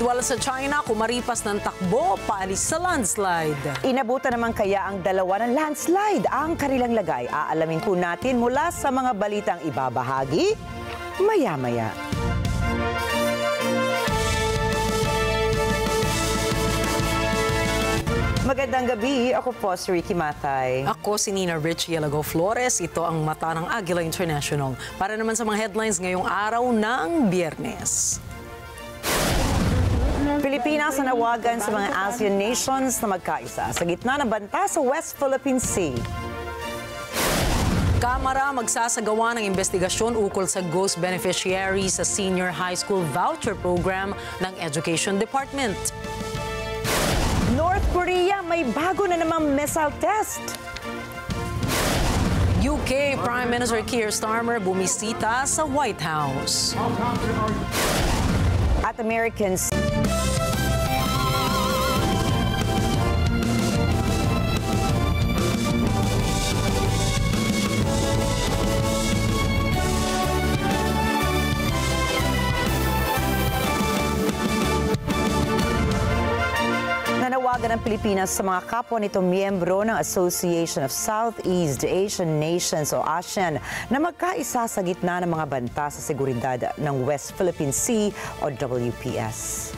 Bidwal sa China, kumaripas ng takbo, paalis sa landslide. Inabutan naman kaya ang dalawa ng landslide ang kanilang lagay. Aalamin po natin mula sa mga balitang ibabahagi maya-maya. Magandang gabi. Ako po si Ricky Matay. Ako si Nina Richie Alago Flores. Ito ang mata ng Agila International. Para naman sa mga headlines ngayong araw ng Biyernes. Pilipinas nanawagan sa mga ASEAN nations na magkaisa sa gitna ng banta sa West Philippine Sea. Kamara magsasagawa ng investigasyon ukol sa ghost beneficiary sa Senior High School Voucher Program ng Education Department. North Korea may bago na namang missile test. UK Prime Minister Keir Starmer bumisita sa White House. At Americans nanawagan ng Pilipinas sa mga kapwa nitong miyembro ng Association of Southeast Asian Nations o ASEAN na magkaisa sa gitna ng mga banta sa seguridad ng West Philippine Sea o WPS.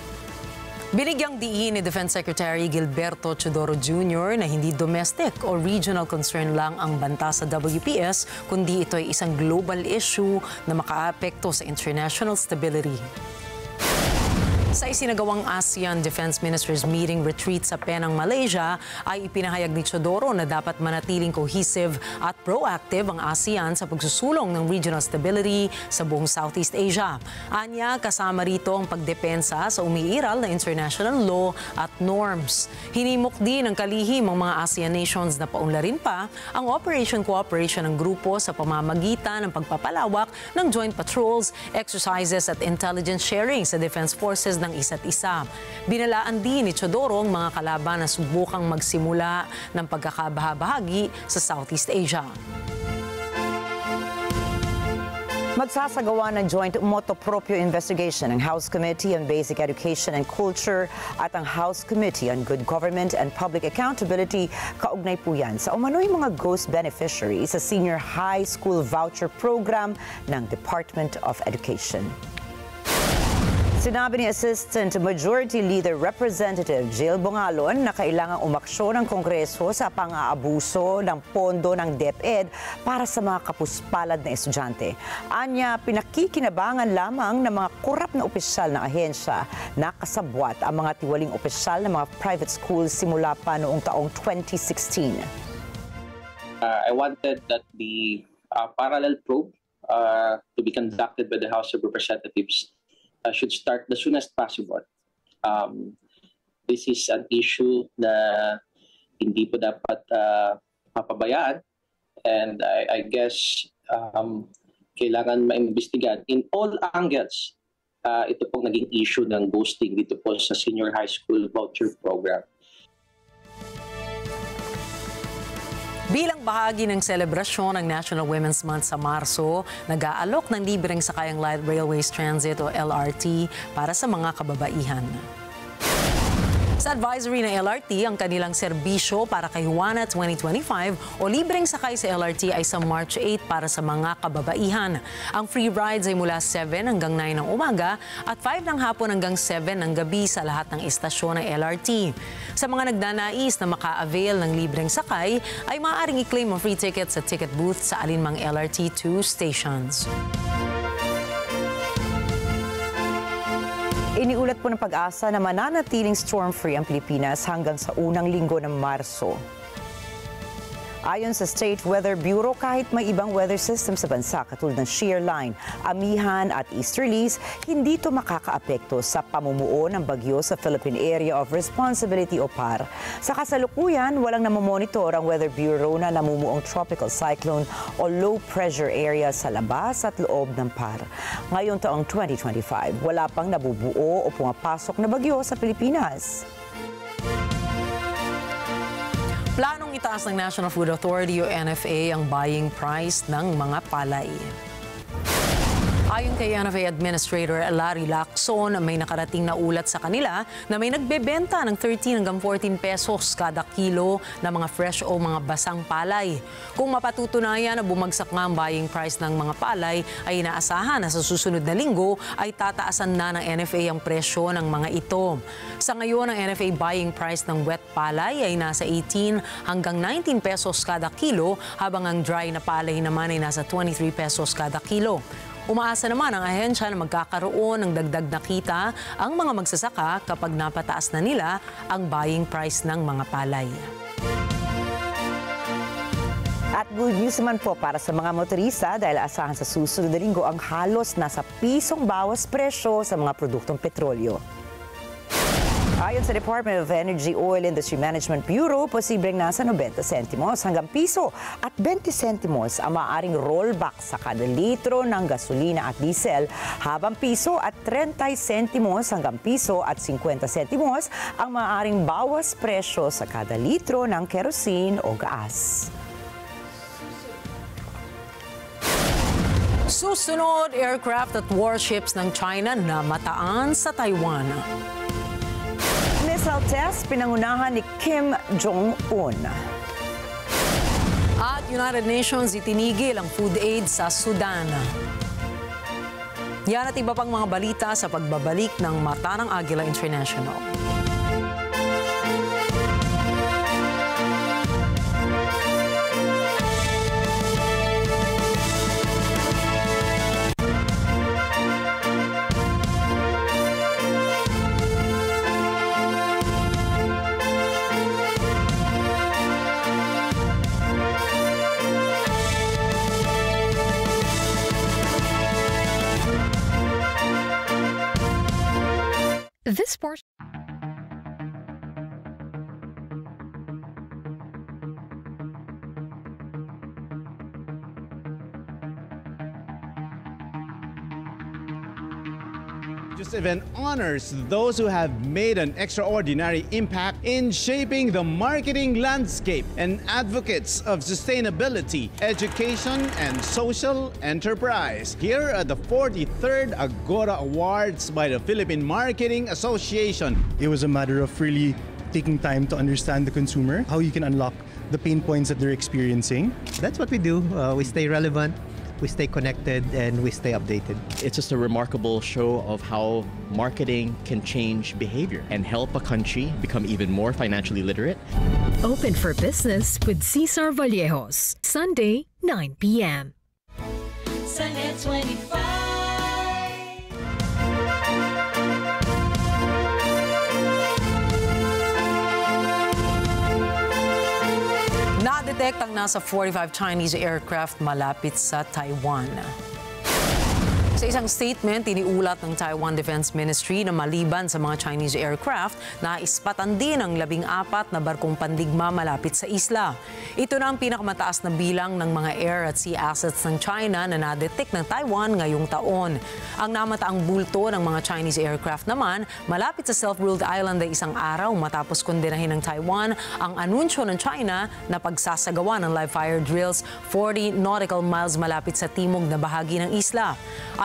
Binigyang diin ni Defense Secretary Gilberto Chodoro Jr. na hindi domestic o regional concern lang ang banta sa WPS, kundi ito ay isang global issue na makaapekto sa international stability. Sa isinagawang ASEAN Defense Ministers Meeting Retreat sa Penang, Malaysia, ay ipinahayag ni Chodoro na dapat manatiling cohesive at proactive ang ASEAN sa pagsusulong ng regional stability sa buong Southeast Asia. Anya, kasama rito ang pagdepensa sa umiiral na international law at norms. Hinimok din ng kalihim ang mga ASEAN nations na paunlarin pa ang Operation Cooperation ng grupo sa pamamagitan ng pagpapalawak ng joint patrols, exercises at intelligence sharing sa defense forces ng isa't isa. Binalaan din ni Chodoro ang mga kalaban na subukang magsimula ng pagkakabahabahagi sa Southeast Asia. Magsasagawa ng joint motu proprio investigation ng House Committee on Basic Education and Culture at ang House Committee on Good Government and Public Accountability. Kaugnay po yan sa umano'y mga ghost beneficiaries sa Senior High School Voucher Program ng Department of Education. Sinabi ni Assistant Majority Leader Representative Jill Bongalon na kailangang umaksyon ng Kongreso sa pang-aabuso ng pondo ng DepEd para sa mga kapuspalad na estudyante. Anya, pinakikinabangan lamang ng mga korap na opisyal ng ahensya na kasabwat ang mga tiwaling opisyal ng mga private schools simula pa noong taong 2016. I wanted that the parallel probe to be conducted by the House of Representatives should start as soon as possible. This is an issue na hindi po dapat mapabayaan, and I guess kailangan maimbestigahan in all angles. Ito pong naging issue ng ghosting dito po sa Senior High School Voucher Program. Bilang bahagi ng selebrasyon ng National Women's Month sa Marso, nag-aalok ng libreng sakayang Light Railways Transit o LRT para sa mga kababaihan. Sa advisory ng LRT, ang kanilang serbisyo para kay Juana 2025 o libreng sakay sa LRT ay sa March 8 para sa mga kababaihan. Ang free rides ay mula 7 hanggang 9 ng umaga at 5 ng hapon hanggang 7 ng gabi sa lahat ng istasyon ng LRT. Sa mga nagdanais na maka-avail ng libreng sakay, ay maaaring i-claim ang free ticket sa ticket booth sa alinmang LRT2 stations. Iniulat po ng Pag-asa na mananatiling storm-free ang Pilipinas hanggang sa unang linggo ng Marso. Ayon sa State Weather Bureau, kahit may ibang weather system sa bansa katulad ng shear line, amihan at easterlies, hindi ito makakaapekto sa pamumuo ng bagyo sa Philippine Area of Responsibility o PAR. Sa kasalukuyan, walang namomonitor ang Weather Bureau na namumuong tropical cyclone o low pressure area sa labas at loob ng PAR. Ngayong taong 2025, wala pang nabubuo o pumapasok na bagyo sa Pilipinas. Planong itaas ng National Food Authority o NFA ang buying price ng mga palay. Ayon kay NFA Administrator Larry Lacson, may nakarating na ulat sa kanila na may nagbebenta ng 13 hanggang 14 pesos kada kilo na mga fresh o mga basang palay. Kung mapatutunayan na bumagsak nga ang buying price ng mga palay, ay inaasahan na sa susunod na linggo ay tataasan na ng NFA ang presyo ng mga ito. Sa ngayon, ang NFA buying price ng wet palay ay nasa 18 hanggang 19 pesos kada kilo, habang ang dry na palay naman ay nasa 23 pesos kada kilo. Umaasa naman ang ahensya na magkakaroon ng dagdag na kita ang mga magsasaka kapag napataas na nila ang buying price ng mga palay. At good news naman po para sa mga motorista dahil asahan sa susunod na linggo ang halos nasa pisong bawas presyo sa mga produktong petrolyo. Ayon sa Department of Energy Oil Industry Management Bureau, posibleng nasa 90 sentimos hanggang piso at 20 sentimos ang maaaring rollback sa kada litro ng gasolina at diesel, habang piso at 30 sentimos hanggang piso at 50 sentimos ang maaaring bawas presyo sa kada litro ng kerosene o gas. Susunod, aircraft at warships ng China na mataan sa Taiwan. Missile test pinangunahan ni Kim Jong-un. At United Nations itinigil ang food aid sa Sudan. Yan at iba pang mga balita sa pagbabalik ng Mata ng Agila International. This portion. This event honors those who have made an extraordinary impact in shaping the marketing landscape and advocates of sustainability, education, and social enterprise. Here are the 43rd Agora Awards by the Philippine Marketing Association. It was a matter of really taking time to understand the consumer, how you can unlock the pain points that they're experiencing. That's what we do. We stay relevant, we stay connected, and we stay updated. It's just a remarkable show of how marketing can change behavior and help a country become even more financially literate. Open for business with Cesar Vallejos, Sunday, 9 p.m. Sa NET25. Na-detect ang nasa 45 Chinese aircraft malapit sa Taiwan. Sa isang statement, iniulat ng Taiwan Defense Ministry na maliban sa mga Chinese aircraft, naispatan din ang 14 na barkong pandigma malapit sa isla. Ito na ang pinakamataas na bilang ng mga air at sea assets ng China na na-detect ng Taiwan ngayong taon. Ang namataang bulto ng mga Chinese aircraft naman malapit sa self-ruled island ay isang araw matapos kondenahin ng Taiwan ang anunsyo ng China na pagsasagawa ng live fire drills 40 nautical miles malapit sa timog na bahagi ng isla.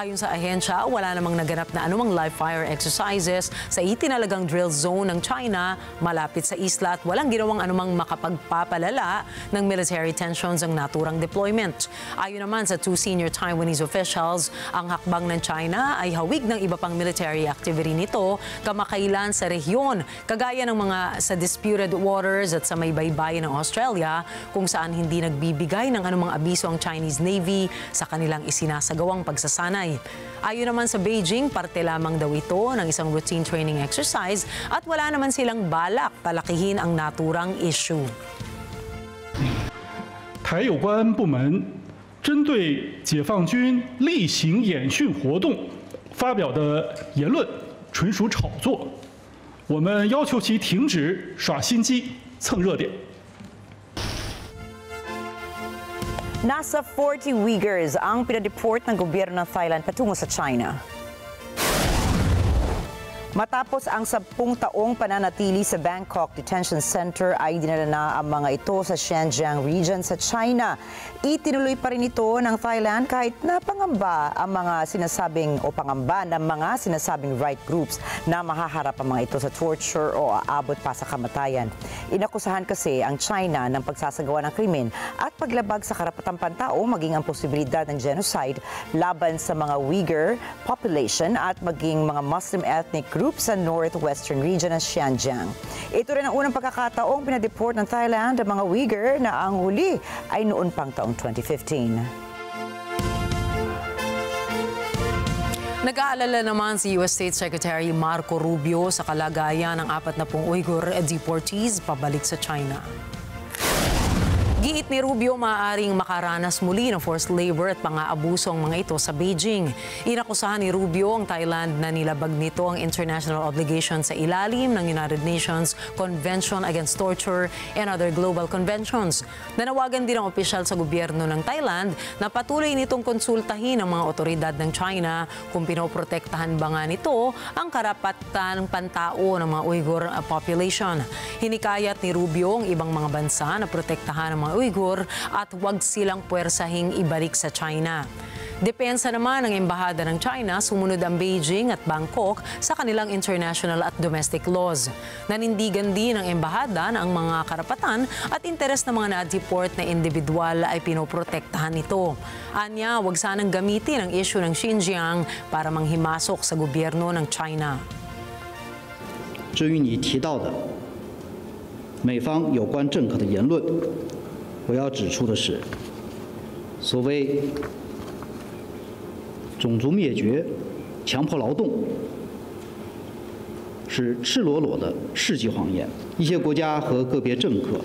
Ayon sa ahensya, wala namang naganap na anumang live fire exercises sa itinalagang drill zone ng China malapit sa isla at walang ginawang anumang makapagpapalala ng military tensions ang naturang deployment. Ayon naman sa two senior Taiwanese officials, ang hakbang ng China ay hawig ng iba pang military activity nito kamakailan sa rehiyon, kagaya ng mga sa disputed waters at sa may baybayin ng Australia, kung saan hindi nagbibigay ng anumang abiso ang Chinese Navy sa kanilang isinasagawang pagsasanay. Ayon naman sa Beijing, parte lamang daw ito ng isang routine training exercise at wala naman silang balak palakihin ang naturang issue. 台有关部门针对解放军例行演训活动发表的言论纯属炒作，我们要求其停止耍心机、蹭热点。 Nasa 40 Uyghurs ang pinadeport ng gobyerno ng Thailand patungo sa China. Matapos ang 10 taong pananatili sa Bangkok Detention Center ay dinala na ang mga ito sa Hanggang region sa China. Itinuloy pa rin ito ng Thailand kahit napangamba ang mga sinasabing o pangamba ng mga sinasabing right groups na mahaharap ang mga ito sa torture o aabot pa sa kamatayan. Inakusahan kasi ang China ng pagsasagawa ng krimen at paglabag sa karapatang pantao maging ang posibilidad ng genocide laban sa mga Uyghur population at maging mga Muslim ethnic groups sa northwestern region ng Hanggang. Ito rin ang unang pagkakataong pinadeport ng Thailand ang mga Uyghur na ang huli ay noon pang taong 2015. Nag-aalala naman si U.S. State Secretary Marco Rubio sa kalagayan ng 40 Uyghur deportees pabalik sa China. Giit ni Rubio, maaaring makaranas muli ng forced labor at pang-aabuso ang mga ito sa Beijing. Inakusahan ni Rubio ang Thailand na nilabag nito ang international obligations sa ilalim ng United Nations Convention Against Torture and other global conventions. Nanawagan din ang opisyal sa gobyerno ng Thailand na patuloy nitong konsultahin ang mga otoridad ng China kung pinoprotektahan ba nga nito ang karapatan ng pantao ng mga Uyghur population. Hinikayat ni Rubio ang ibang mga bansa na protektahan ang mga Uyghur at huwag silang puwersahing ibalik sa China. Depensa naman ng Embahada ng China, sumunod ang Beijing at Bangkok sa kanilang international at domestic laws. Nanindigan din ng Embahada na ang mga karapatan at interes ng mga na-deport na individual ay pinoprotektahan nito. Anya, huwag sanang gamitin ang issue ng Xinjiang para manghimasok sa gobyerno ng China. 至于你提到的美方有关政客的言论，我要指出的是，所谓种族灭绝、强迫劳动，是赤裸裸的世纪谎言。一些国家和个别政客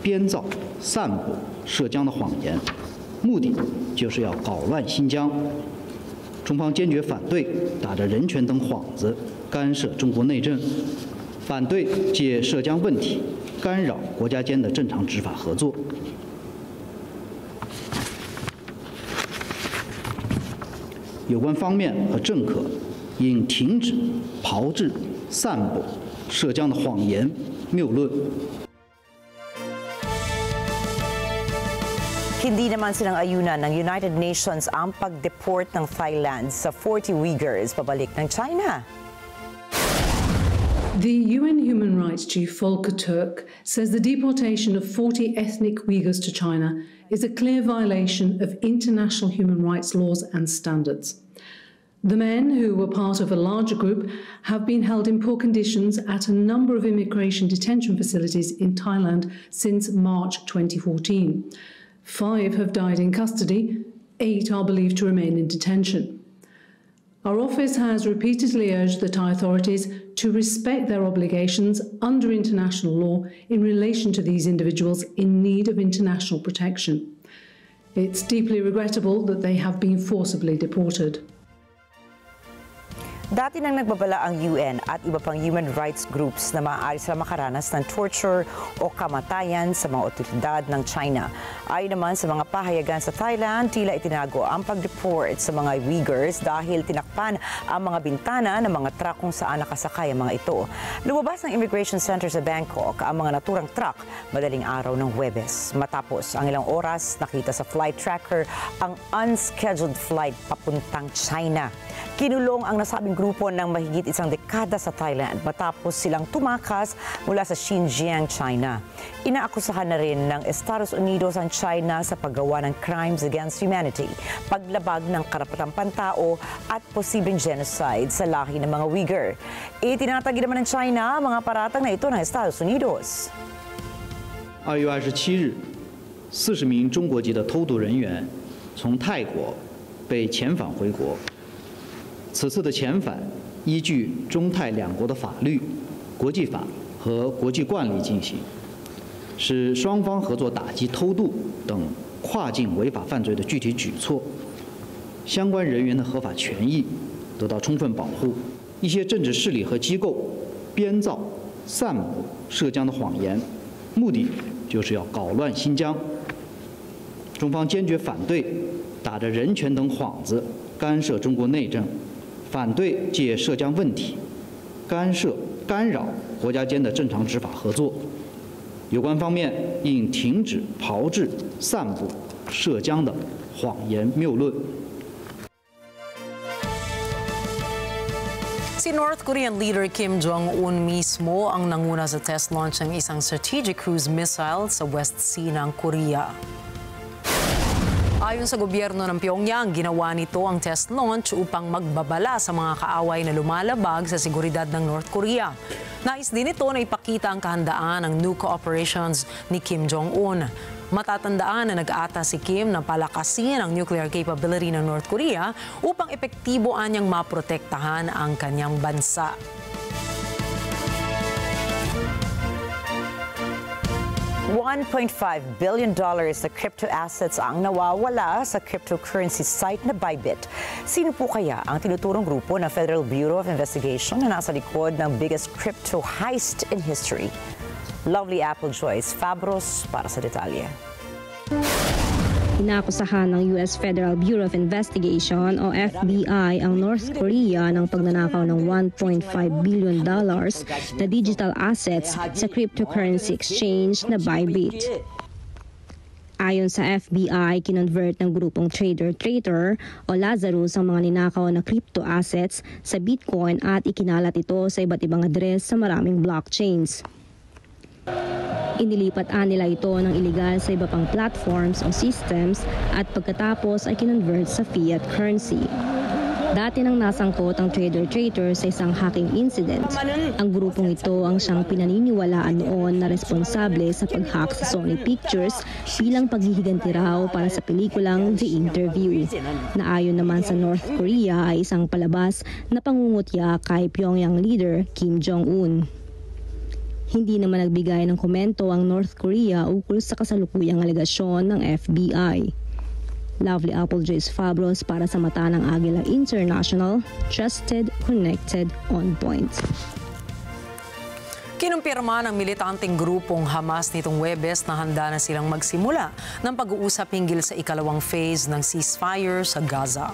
编造、散布涉疆的谎言，目的就是要搞乱新疆。中方坚决反对打着人权等幌子干涉中国内政，反对借涉疆问题干扰国家间的正常执法合作。 有关方面和政客应停止炮制、散布涉疆的谎言、谬论。 Hindi naman silang ayunan ng United Nations ang pag-deport ng Thailand sa 40 Uyghurs pabalik ng China. The UN Human Rights Chief Volker Turk says the deportation of 40 ethnic Uyghurs to China is a clear violation of international human rights laws and standards. The men, who were part of a larger group, have been held in poor conditions at a number of immigration detention facilities in Thailand since March 2014. 5 have died in custody, 8 are believed to remain in detention. Our office has repeatedly urged the Thai authorities to respect their obligations under international law in relation to these individuals in need of international protection. It's deeply regrettable that they have been forcibly deported. Dati nang nagbabala ang UN at iba pang human rights groups na maaari sila makaranas ng torture o kamatayan sa mga otoridad ng China. Ayon naman sa mga pahayagan sa Thailand, tila itinago ang pag-deport sa mga Uyghurs dahil tinakpan ang mga bintana ng mga truck kung saan nakasakay ang mga ito. Lumabas ng Immigration Center sa Bangkok ang mga naturang truck madaling araw ng Huwebes. Matapos ang ilang oras, nakita sa flight tracker ang unscheduled flight papuntang China. Kinulong ang nasabing grupo ng mahigit isang dekada sa Thailand matapos silang tumakas mula sa Xinjiang, China. Inaakusahan na rin ng Estados Unidos ang China sa paggawa ng crimes against humanity, paglabag ng karapatang pantao at posibleng genocide sa lahi ng mga Uyghur. Itinatagi naman ng China ang mga paratang na ito ng Estados Unidos. 2月27日，40名中国籍的偷渡人员从泰国被遣返回国。 此次的遣返依据中泰两国的法律、国际法和国际惯例进行，是双方合作打击偷渡等跨境违法犯罪的具体举措。相关人员的合法权益得到充分保护。一些政治势力和机构编造、散布涉疆的谎言，目的就是要搞乱新疆。中方坚决反对打着人权等幌子干涉中国内政。 反对借涉疆问题干扰国家间的正常执法合作。有关方面应停止炮制、散布涉疆的谎言谬论。 Si North Korean leader Kim Jong-un mismo ang nanguna sa test launch ng isang strategic cruise missile sa West Sea ng Korea. Ayon sa gobyerno ng Pyongyang, ginawa nito ang test launch upang magbabala sa mga kaaway na lumalabag sa seguridad ng North Korea. Nais din ito na ipakita ang kahandaan ng nuke operations ni Kim Jong-un. Matatandaan na nag-ata si Kim na palakasin ang nuclear capability ng North Korea upang epektiboan niyang maprotektahan ang kanyang bansa. $1.5 billion na crypto assets ang nawawala sa cryptocurrency site na Bybit. Sino po kaya ang tinuturong grupo ng Federal Bureau of Investigation na nasa likod ng biggest crypto heist in history? Lovely Apple Joyce Fabros para sa detalye. Inakusahan ng US Federal Bureau of Investigation o FBI ang North Korea ng pagnanakaw ng $1.5 billion na digital assets sa cryptocurrency exchange na Bybit. Ayon sa FBI, kinonvert ng grupong Trader o Lazarus ang mga ninakaw na crypto assets sa Bitcoin at ikinalat ito sa iba't ibang address sa maraming blockchains. Inilipat nila ito ng iligal sa iba pang platforms o systems at pagkatapos ay kinonvert sa fiat currency. Dati nang nasangkot ang Trader sa isang hacking incident. Ang grupong ito ang siyang pinaniniwalaan noon na responsable sa pag-hack sa Sony Pictures bilang paghihiganti raw para sa pelikulang The Interview, na ayon naman sa North Korea ay isang palabas na pangungutya kay Pyongyang leader Kim Jong-un. Hindi naman nagbigay ng komento ang North Korea ukol sa kasalukuyang alegasyon ng FBI. Lovely Apple Joyce Fabros para sa mata ng Agila International, trusted, connected, on point. Kinumpirma ng militanteng grupong Hamas nitong Huwebes na handa na silang magsimula ng pag-uusap hinggil sa ikalawang phase ng ceasefire sa Gaza.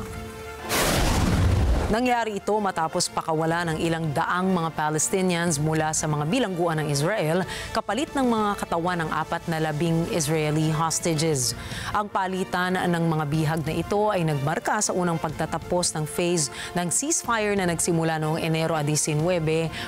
Nangyari ito matapos pakawala ng ilang daang mga Palestinians mula sa mga bilangguan ng Israel kapalit ng mga katawan ng 14 Israeli hostages. Ang palitan ng mga bihag na ito ay nagmarka sa unang pagtatapos ng phase ng ceasefire na nagsimula noong Enero 19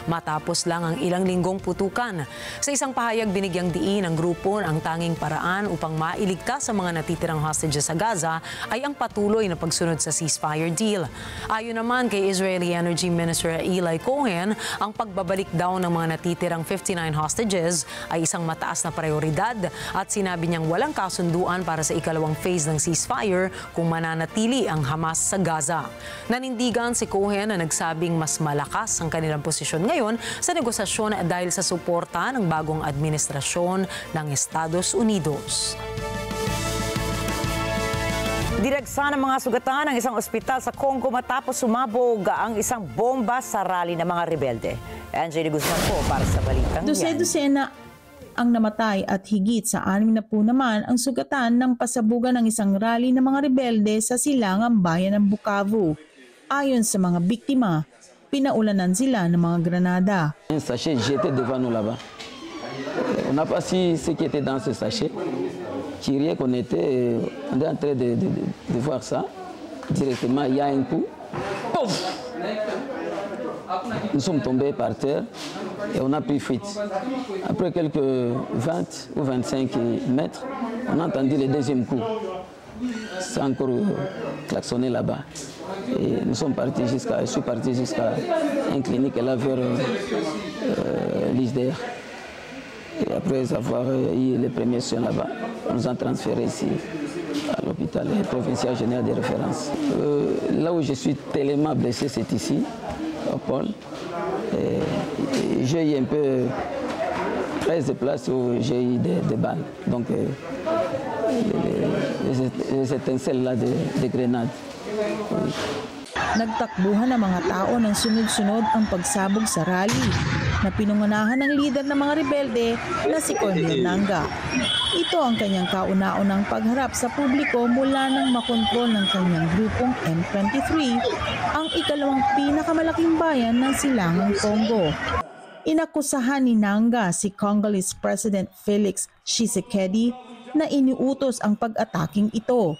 matapos lang ang ilang linggong putukan. Sa isang pahayag, binigyang diin ng grupo ang tanging paraan upang mailigtas sa mga natitirang hostages sa Gaza ay ang patuloy na pagsunod sa ceasefire deal. Ayon naman kay Israeli Energy Minister Eli Cohen, ang pagbabalik daw ng mga natitirang 59 hostages ay isang mataas na prioridad at sinabi niyang walang kasunduan para sa ikalawang phase ng ceasefire kung mananatili ang Hamas sa Gaza. Nanindigan si Cohen na nagsabing mas malakas ang kanilang posisyon ngayon sa negosasyon dahil sa suporta ng bagong administrasyon ng Estados Unidos. Diragsa ng mga sugatan ng isang ospital sa Congo matapos sumabog ang isang bomba sa rally ng mga rebelde. Angela Guzman po para sa balitang yan. Dose-dosena ang namatay at higit sa 60 naman ang sugatan ng pasabugan ng isang rally ng mga rebelde sa silangang bayan ng Bukavu. Ayon sa mga biktima, pinaulanan sila ng mga granada. Un sachet jeté devant nous là-bas. On n'a pas su ce qui était dans ce sachet. Qui qu'on était, on est en train de voir ça. Directement, il y a un coup. Pouf! Nous sommes tombés par terre et on a pris fuite. Après quelques 20 ou 25 mètres, on a entendu le deuxième coup. Ça a encore klaxonné là-bas. Et nous sommes partis je suis parti jusqu'à une clinique là vers l'ISDR. Et après avoir eu les premiers soins là-bas, on nous a transférés ici à l'hôpital provincial général de référence. Là où je suis tellement blessé, c'est ici, au pôle. J'ai eu un peu 13 places où j'ai eu des balles. Donc les étincelles là des grenades. Nagtakbuhan ng mga tao ng sunod-sunod ang pagsabog sa rally. na pinungunahan ng lider ng mga rebelde na si Cornel Nanga. Ito ang kanyang kauna-unang pagharap sa publiko mula nang makontrol ng kanyang grupong M23, ang ikalawang pinakamalaking bayan ng Silangang Congo. Inakusahan ni Nanga si Congolese President Felix Tshisekedi na iniutos ang pag-ataking ito.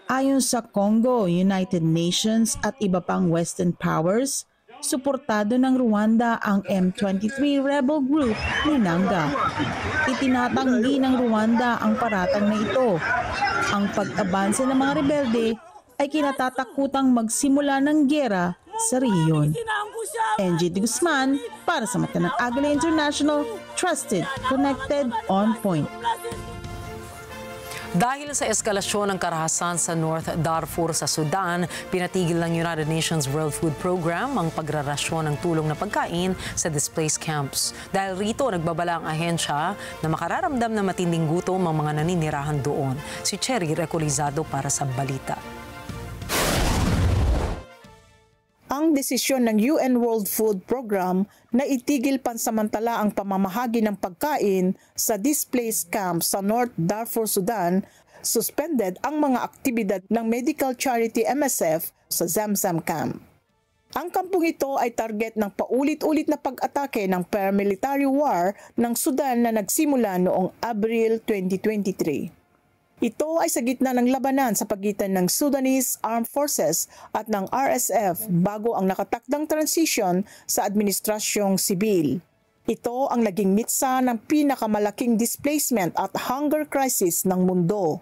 Ayon sa Congo, United Nations at iba pang Western powers, suportado ng Rwanda ang M23 rebel group ni Nanga. Itinatanggi ng Rwanda ang paratang na ito. Ang pag-abanse ng mga rebelde ay kinatatakutang magsimula ng giyera sa rehiyon. NG de Guzman para sa mata ng Agila International, trusted, connected, on point. Dahil sa eskalasyon ng karahasan sa North Darfur sa Sudan, pinatigil ng United Nations World Food Program ang pagrarasyon ng tulong na pagkain sa displaced camps. Dahil rito, nagbabala ang ahensya na makararamdam na matinding gutom ang mga naninirahan doon. Si Cherry Recolizado para sa balita. Ang desisyon ng UN World Food Program na itigil pansamantala ang pamamahagi ng pagkain sa displaced camps sa North Darfur, Sudan, suspended ang mga aktibidad ng medical charity MSF sa Zamzam camp. Ang kampong ito ay target ng paulit-ulit na pag-atake ng paramilitary war ng Sudan na nagsimula noong Abril 2023. Ito ay sa gitna ng labanan sa pagitan ng Sudanese Armed Forces at ng RSF bago ang nakatakdang transition sa administrasyong sibil. Ito ang naging mitsa ng pinakamalaking displacement at hunger crisis ng mundo.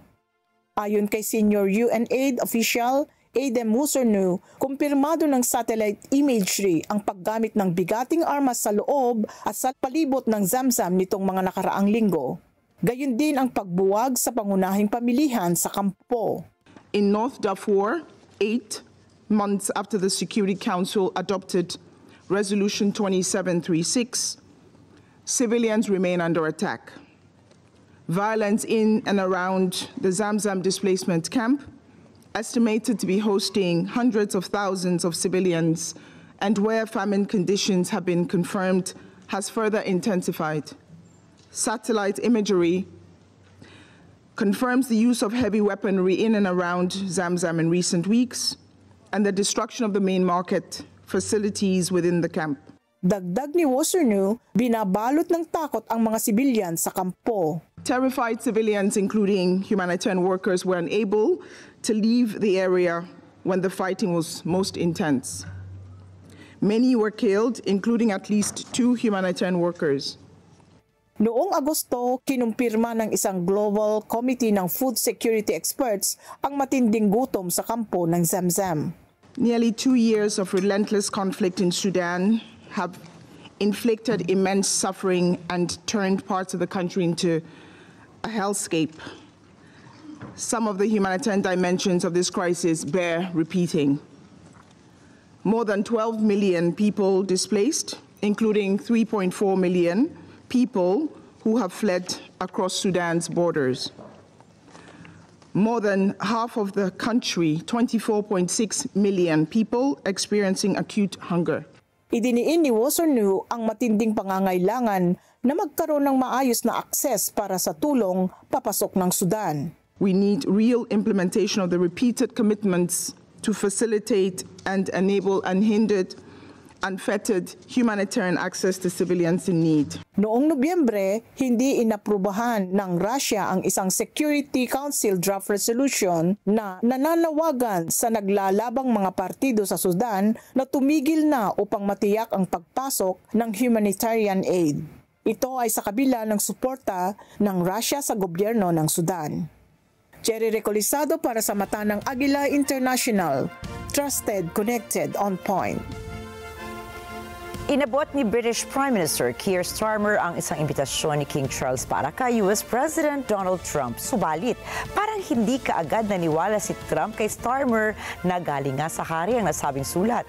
Ayon kay senior UNAID official Adem Musernu, kumpirmado ng satellite imagery ang paggamit ng bigating armas sa loob at sa palibot ng Zamzam nitong mga nakaraang linggo. Gayon din ang pagbuwag sa pangunahing pamilihan sa kampo. In North Darfur, 8 months after the Security Council adopted Resolution 2736, civilians remain under attack. Violence in and around the Zamzam displacement camp, estimated to be hosting hundreds of thousands of civilians, and where famine conditions have been confirmed, has further intensified. Satellite imagery confirms the use of heavy weaponry in and around Zamzam in recent weeks and the destruction of the main market facilities within the camp. Dagdag ni Wosernu, binabalot ng takot ang mga sibilyan sa kampo. Terrified civilians, including humanitarian workers, were unable to leave the area when the fighting was most intense. Many were killed, including at least 2 humanitarian workers. Noong Agosto, kinumpirma ng isang global committee ng food security experts ang matinding gutom sa kampo ng Zamzam. Nearly 2 years of relentless conflict in Sudan have inflicted immense suffering and turned parts of the country into a hellscape. Some of the humanitarian dimensions of this crisis bear repeating. More than 12 million people displaced, including 3.4 million people who have fled across Sudan's borders. More than half of the country, 24.6 million people experiencing acute hunger. Idiniin ni Wosernu ang matinding pangangailangan na magkaroon ng maayos na akses para sa tulong papasok ng Sudan. We need real implementation of the repeated commitments to facilitate and enable unhindered, unfettered humanitarian access to civilians in need. Noong Nobyembre, hindi inaprubahan ng Russia ang isang Security Council draft resolution na nananawagan sa naglalabang mga partido sa Sudan na tumigil na upang matiyak ang pagpasok ng humanitarian aid. Ito ay sa kabila ng suporta ng Russia sa gobyerno ng Sudan. Cherry Recolizado para sa mata ng Agila International, trusted, connected, on point. Inabot ni British Prime Minister Keir Starmer ang isang imbitasyon ni King Charles para kay US President Donald Trump. Subalit, parang hindi kaagad naniwala si Trump kay Starmer na galing nga sa hari ang nasabing sulat.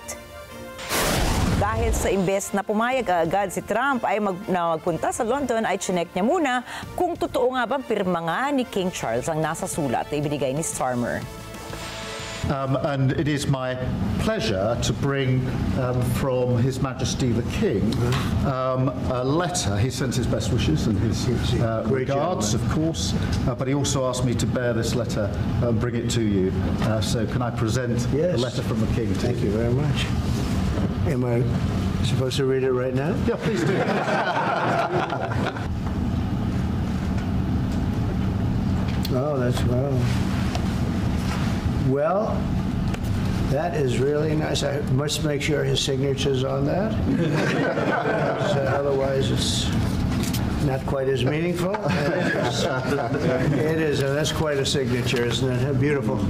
Dahil sa imbes na pumayag agad si Trump ay magpunta sa London ay chinek niya muna kung totoo nga bang pirma nga ni King Charles ang nasa sulat na ibinigay ni Starmer. and it is my pleasure to bring from His Majesty the King a letter. He sends his best wishes and his regards, of course, but he also asked me to bear this letter and bring it to you. So can I present the letter from the King to Thank you very much. Am I supposed to read it right now? Yeah, please do. Oh, that's well, that is really nice. I must make sure his signature's on that. Otherwise, it's not quite as meaningful. It is, and that's quite a signature, isn't it? Beautiful.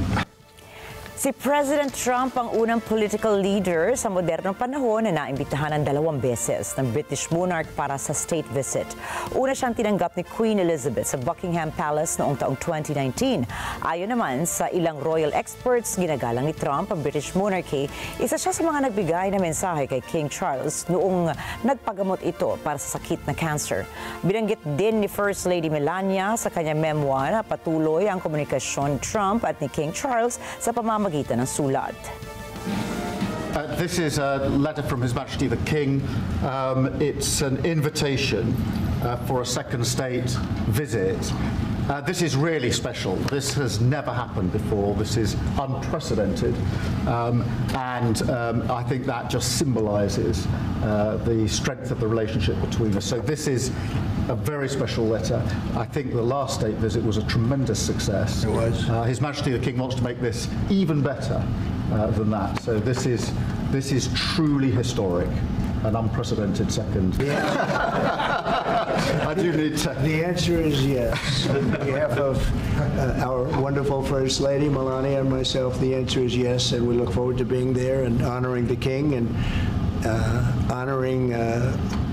Si President Trump ang unang political leader sa modernong panahon na naimbitahan ng 2 beses ng British monarch para sa state visit. Una siyang tinanggap ni Queen Elizabeth sa Buckingham Palace noong taong 2019. Ayon naman sa ilang royal experts, ginagalang ni Trump ang British monarchy. Isa siya sa mga nagbigay na mensahe kay King Charles noong nagpagamot ito para sa sakit na cancer. Binanggit din ni First Lady Melania sa kanyang memoir na patuloy ang komunikasyon Trump at ni King Charles sa pamamagitan ng sulat. This is a letter from His Majesty the King. It's an invitation for a second state visit. This is really special. This has never happened before. This is unprecedented. And I think that just symbolizes the strength of the relationship between us. So this is a very special letter. I think the last state visit was a tremendous success. It was. His Majesty the King wants to make this even better than that. So this is truly historic. An unprecedented second. I do need to. The answer is yes. On behalf of our wonderful First Lady, Melania, and myself, the answer is yes, and we look forward to being there and honoring the King and honoring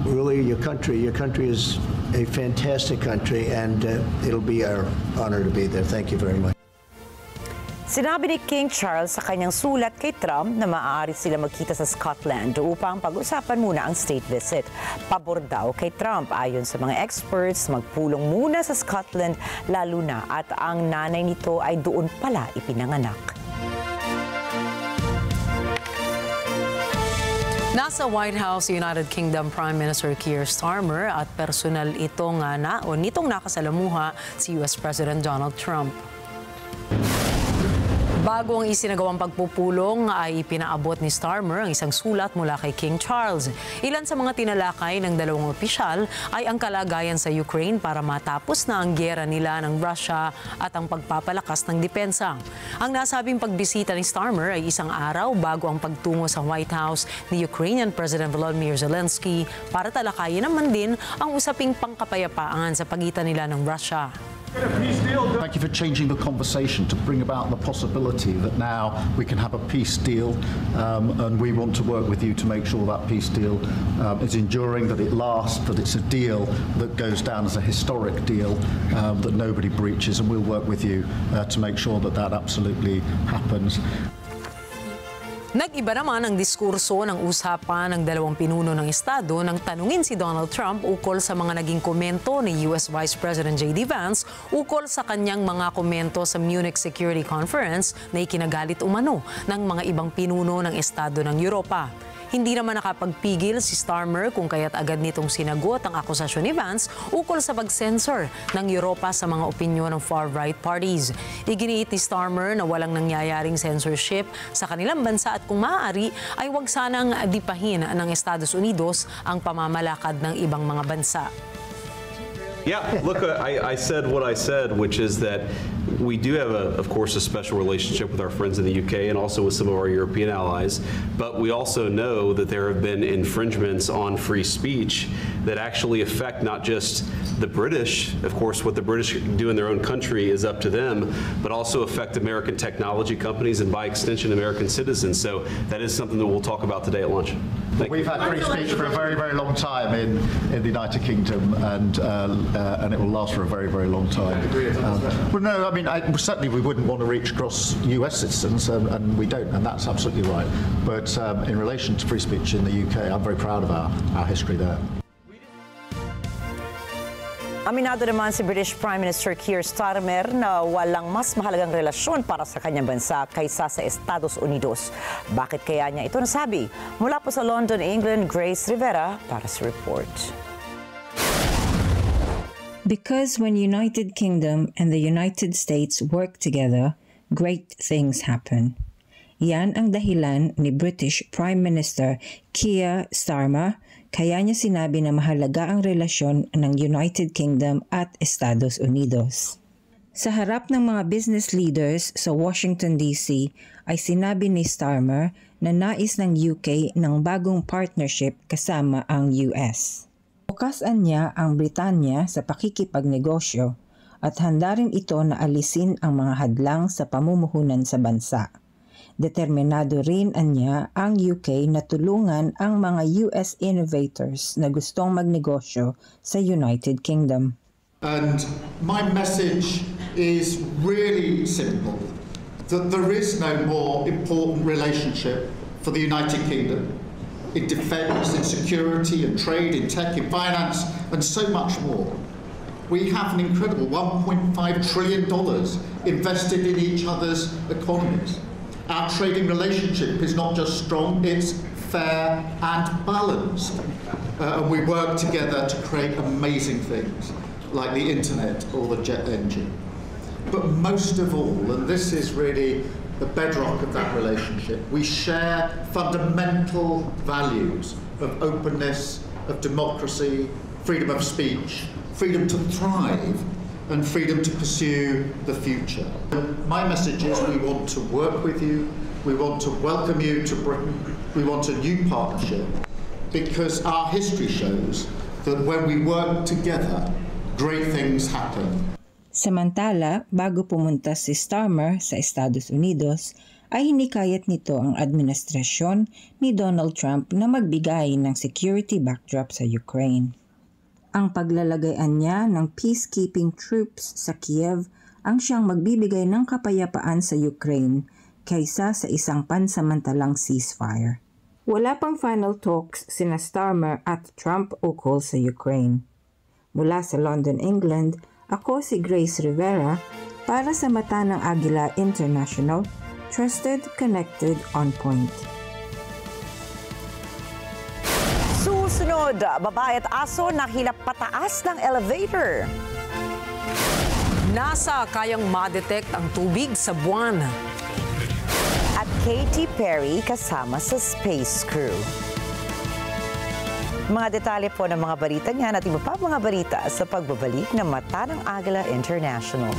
really your country. Your country is a fantastic country, and it'll be our honor to be there. Thank you very much. Sinabi ni King Charles sa kanyang sulat kay Trump na maaari sila magkita sa Scotland upang pag-usapan muna ang state visit. Pabor daw kay Trump ayon sa mga experts magpulong muna sa Scotland lalo na at ang nanay nito ay doon pala ipinanganak. Nasa White House, United Kingdom Prime Minister Keir Starmer at personal nitong nakasalamuha si US President Donald Trump. Bago ang isinagawang pagpupulong ay pinaabot ni Starmer ang isang sulat mula kay King Charles. Ilan sa mga tinalakay ng dalawang opisyal ay ang kalagayan sa Ukraine para matapos na ang giyera nila ng Russia at ang pagpapalakas ng depensa. Ang nasabing pagbisita ni Starmer ay isang araw bago ang pagtungo sa White House ni Ukrainian President Volodymyr Zelensky para talakayin naman din ang usaping pangkapayapaan sa pagitan nila ng Russia. Thank you for changing the conversation to bring about the possibility that now we can have a peace deal, and we want to work with you to make sure that peace deal is enduring, that it lasts, that it's a deal that goes down as a historic deal, that nobody breaches, and we'll work with you to make sure that that absolutely happens. Nag-iba naman ang diskurso ng usapan ng dalawang pinuno ng Estado nang tanungin si Donald Trump ukol sa mga naging komento ni US Vice President J.D. Vance ukol sa kanyang mga komento sa Munich Security Conference na ikinagalit umano ng mga ibang pinuno ng Estado ng Europa. Hindi naman nakapagpigil si Starmer kung kaya't agad nitong sinagot ang akusasyon ni Vance ukol sa pag-censor ng Europa sa mga opinyon ng far-right parties. Iginiit ni Starmer na walang nangyayaring censorship sa kanilang bansa at kung maaari ay huwag sanang dipahin ng Estados Unidos ang pamamalakad ng ibang mga bansa. Yeah, look, I said what I said, which is that we do have, of course, a special relationship with our friends in the UK and also with some of our European allies, but we also know that there have been infringements on free speech that actually affect not just the British, of course, what the British do in their own country is up to them, but also affect American technology companies and by extension American citizens. So that is something that we'll talk about today at lunch. We've had free speech for a very, very long time in the United Kingdom, and it will last for a very, very long time. Well, no, I mean, certainly we wouldn't want to reach across US citizens, and we don't, and that's absolutely right. But in relation to free speech in the UK, I'm very proud of our history there. Aminado naman si British Prime Minister Keir Starmer na walang mas mahalagang relasyon para sa kanyang bansa kaysa sa Estados Unidos. Bakit kaya niya ito nasabi? Mula po sa London, England, Grace Rivera para sa report. Because when United Kingdom and the United States work together, great things happen. Yan ang dahilan ni British Prime Minister Keir Starmer kaya niya sinabi na mahalaga ang relasyon ng United Kingdom at Estados Unidos. Sa harap ng mga business leaders sa Washington DC ay sinabi ni Starmer na nais ng UK ng bagong partnership kasama ang US. Bukasan niya ang Britanya sa pakikipagnegosyo at handa rin ito na alisin ang mga hadlang sa pamumuhunan sa bansa. Determinado rin niya ang UK na tulungan ang mga US innovators na gustong magnegosyo sa United Kingdom. And my message is really simple, that there is no more important relationship for the United Kingdom in defence, in security, in trade, in tech, in finance, and so much more. We have an incredible $1.5 trillion invested in each other's economies. Our trading relationship is not just strong, it's fair and balanced. And we work together to create amazing things, like the internet or the jet engine. But most of all, and this is really the bedrock of that relationship, we share fundamental values of openness, of democracy, freedom of speech, freedom to thrive, and freedom to pursue the future. My message is we want to work with you, we want to welcome you to Britain, we want a new partnership, because our history shows that when we work together, great things happen. Samantala, bago pumunta si Starmer sa Estados Unidos, ay hinikayat nito ang administrasyon ni Donald Trump na magbigay ng security backdrop sa Ukraine. Ang paglalagayan niya ng peacekeeping troops sa Kiev ang siyang magbibigay ng kapayapaan sa Ukraine kaysa sa isang pansamantalang ceasefire. Wala pang final talks sina Starmer at Trump ukol sa Ukraine. Mula sa London, England, ako si Grace Rivera para sa Mata ng Agila International, trusted, connected, on point. Susunod, babae at aso nahilap pataas ng elevator. NASA kayang ma-detect ang tubig sa buwan. At Katy Perry kasama sa space crew. Mga detalye po ng mga balita niyan at iba pa mga balita sa pagbabalik ng Mata ng Agila International.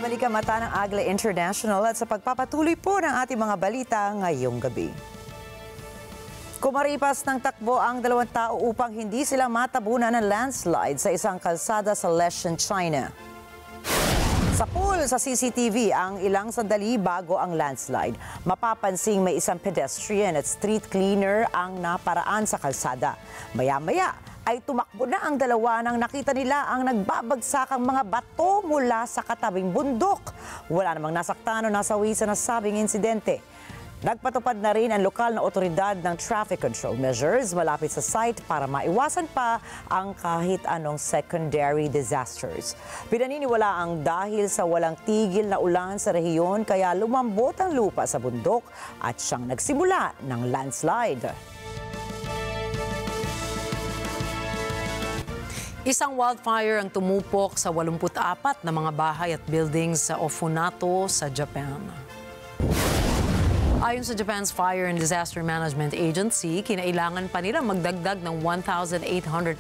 Babalikan mata ng Agila International at sa pagpapatuloy po ng ating mga balita ngayong gabi. Kumaripas ng takbo ang 2 tao upang hindi sila matabunan ng landslide sa isang kalsada sa Leshan, China. Sa pool sa CCTV ang ilang sandali bago ang landslide. Mapapansing may isang pedestrian at street cleaner ang naparaan sa kalsada. Maya-maya ay tumakbo na ang dalawa nang nakita nila ang nagbabagsakang mga bato mula sa katabing bundok. Wala namang nasaktan o nasawi sa nasabing insidente. Nagpatupad na rin ang lokal na otoridad ng traffic control measures malapit sa site para maiwasan pa ang kahit anong secondary disasters. Pinaniniwala ang dahil sa walang tigil na ulan sa rehiyon kaya lumambot ang lupa sa bundok at siyang nagsimula ng landslide. Isang wildfire ang tumupok sa 84 na mga bahay at buildings sa Ofunato sa Japan. Ayon sa Japan's Fire and Disaster Management Agency, kinailangan pa nila magdagdag ng 1,800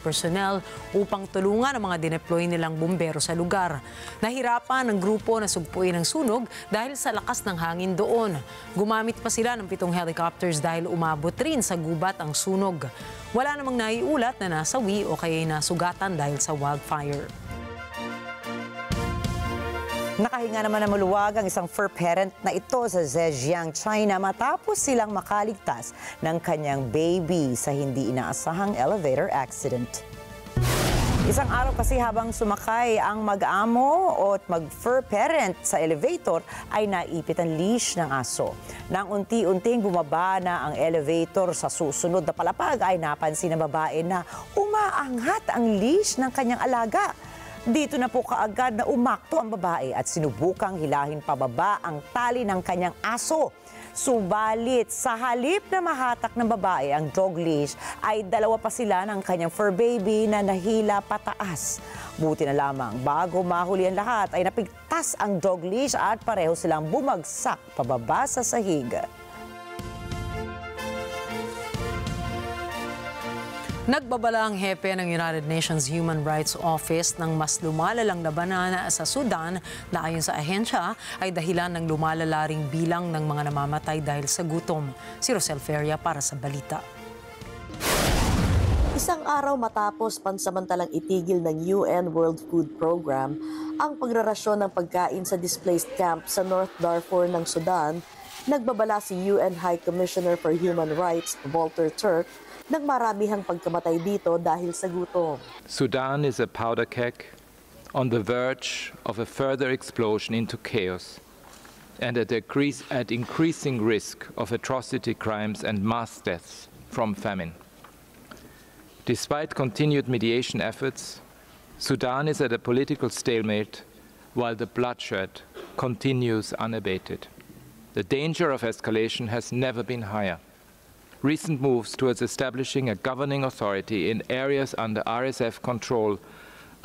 personnel upang tulungan ang mga dineploy nilang bumbero sa lugar. Nahirapan ang grupo na sugpuin ang sunog dahil sa lakas ng hangin doon. Gumamit pa sila ng 7 helicopters dahil umabot rin sa gubat ang sunog. Wala namang naiulat na nasawi o kaya nasugatan dahil sa wildfire. Nakahinga naman na maluwag ang isang fur parent na ito sa Zhejiang, China matapos silang makaligtas ng kanyang baby sa hindi inaasahang elevator accident. Isang araw kasi habang sumakay ang mag-amo o mag-fur parent sa elevator ay naipit ang leash ng aso. Nang unti-unting bumaba na ang elevator sa susunod na palapag ay napansin ng babae na umaangat ang leash ng kanyang alaga. Dito na po kaagad na umakto ang babae at sinubukang hilahin pababa ang tali ng kanyang aso. Subalit, sa halip na mahatak ng babae ang dog leash, ay dalawa pa sila ng kanyang fur baby na nahila pataas. Buti na lamang, bago mahuli ang lahat, ay napigtas ang dog leash at pareho silang bumagsak pababa sa sahig. Nagbabala ang hepe ng United Nations Human Rights Office ng mas lumalalang labanan sa Sudan na ayon sa ahensya ay dahilan ng lumalala ring bilang ng mga namamatay dahil sa gutom. Si Rosel Feria para sa balita. Isang araw matapos pansamantalang itigil ng UN World Food Program ang pagrarasyon ng pagkain sa displaced camp sa North Darfur ng Sudan, nagbabala si UN High Commissioner for Human Rights, Volker Turk, ng maramihang pagkamatay dito dahil sa gutom. Sudan is a powder keg on the verge of a further explosion into chaos and at increasing risk of atrocity crimes and mass deaths from famine. Despite continued mediation efforts, Sudan is at a political stalemate while the bloodshed continues unabated. The danger of escalation has never been higher. Recent moves towards establishing a governing authority in areas under RSF control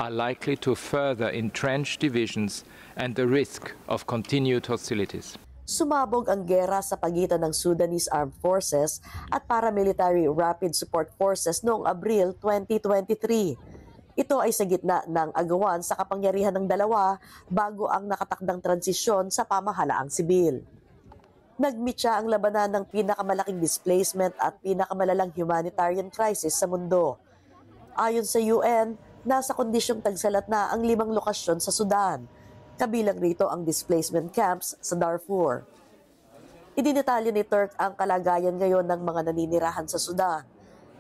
are likely to further entrench divisions and the risk of continued hostilities. Sumabog ang gera sa pagitan ng Sudanese Armed Forces at Paramilitary Rapid Support Forces noong Abril 2023. Ito ay sa gitna ng agawan sa kapangyarihan ng dalawa bago ang nakatakdang transisyon sa pamahalaang sibil. Nagmitya ang labanan ng pinakamalaking displacement at pinakamalalang humanitarian crisis sa mundo. Ayon sa UN, nasa kondisyong tagsalat na ang 5 lokasyon sa Sudan. Kabilang rito ang displacement camps sa Darfur. Idinetalye ni Turk ang kalagayan ngayon ng mga naninirahan sa Sudan.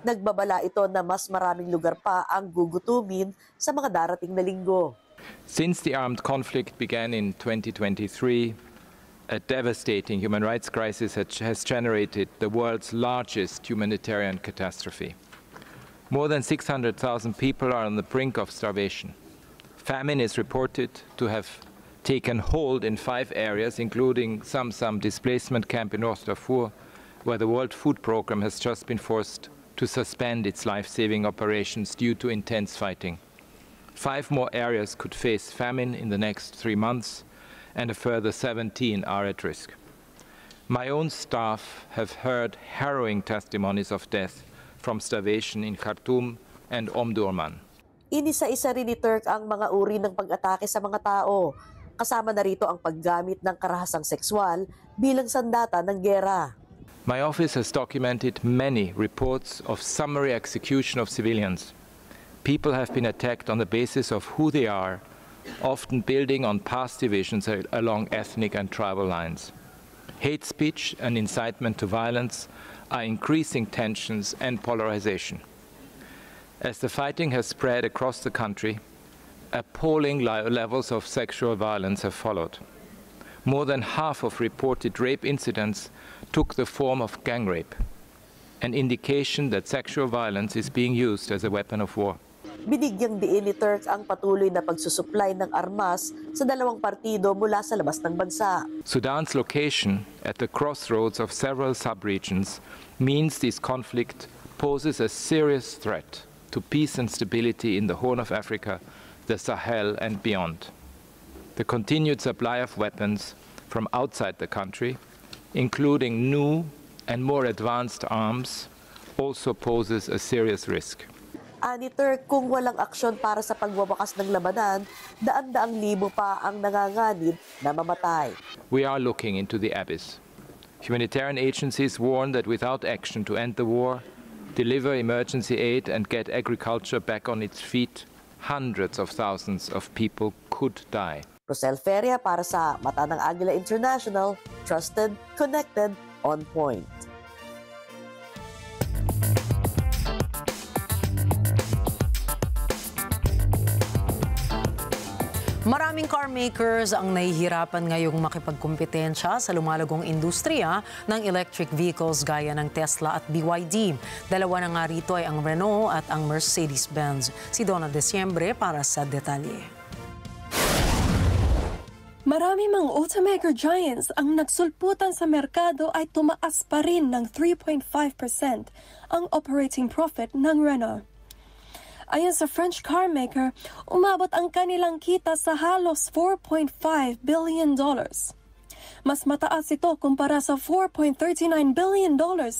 Nagbabala ito na mas maraming lugar pa ang gugutumin sa mga darating na linggo. Since the armed conflict began in 2023, a devastating human rights crisis has generated the world's largest humanitarian catastrophe. More than 600,000 people are on the brink of starvation. Famine is reported to have taken hold in 5 areas, including some displacement camp in North Darfur, where the World Food Programme has just been forced to suspend its life-saving operations due to intense fighting. 5 more areas could face famine in the next 3 months, and a further 17 are at risk. My own staff have heard harrowing testimonies of death from starvation in Khartoum and Omdurman. Inisa-isa rin ni Turk ang mga uri ng pag-atake sa mga tao. Kasama na rito ang paggamit ng karahasang sexual bilang sandata ng gera. My office has documented many reports of summary execution of civilians. People have been attacked on the basis of who they are, often building on past divisions along ethnic and tribal lines. Hate speech and incitement to violence are increasing tensions and polarization. As the fighting has spread across the country, appalling levels of sexual violence have followed. More than half of reported rape incidents took the form of gang rape, an indication that sexual violence is being used as a weapon of war. Binigyang diin ni Turk ang patuloy na pagsusupply ng armas sa dalawang partido mula sa labas ng bansa. Sudan's location at the crossroads of several sub-regions means this conflict poses a serious threat to peace and stability in the Horn of Africa, the Sahel and beyond. The continued supply of weapons from outside the country, including new and more advanced arms, also poses a serious risk. Ani Turk, kung walang aksyon para sa pagwawakas ng labanan, daan-daang libo pa ang nanganganib na mamatay. We are looking into the abyss. Humanitarian agencies warn that without action to end the war, deliver emergency aid and get agriculture back on its feet, hundreds of thousands of people could die. Rosel Feria para sa Mata ng Agila International, trusted, connected, on point. Maraming car makers ang nahihirapan ngayong makipagkumpetensya sa lumalagong industriya ng electric vehicles gaya ng Tesla at BYD. Dalawa na nga rito ay ang Renault at ang Mercedes-Benz. Si Donna Diciembre para sa detalye. Marami mang automaker giants ang nagsulputan sa merkado ay tumaas pa rin ng 3.5% ang operating profit ng Renault. Ayon sa French car maker, umabot ang kanilang kita sa halos $4.5 billion. Mas mataas ito kumpara sa $4.39 billion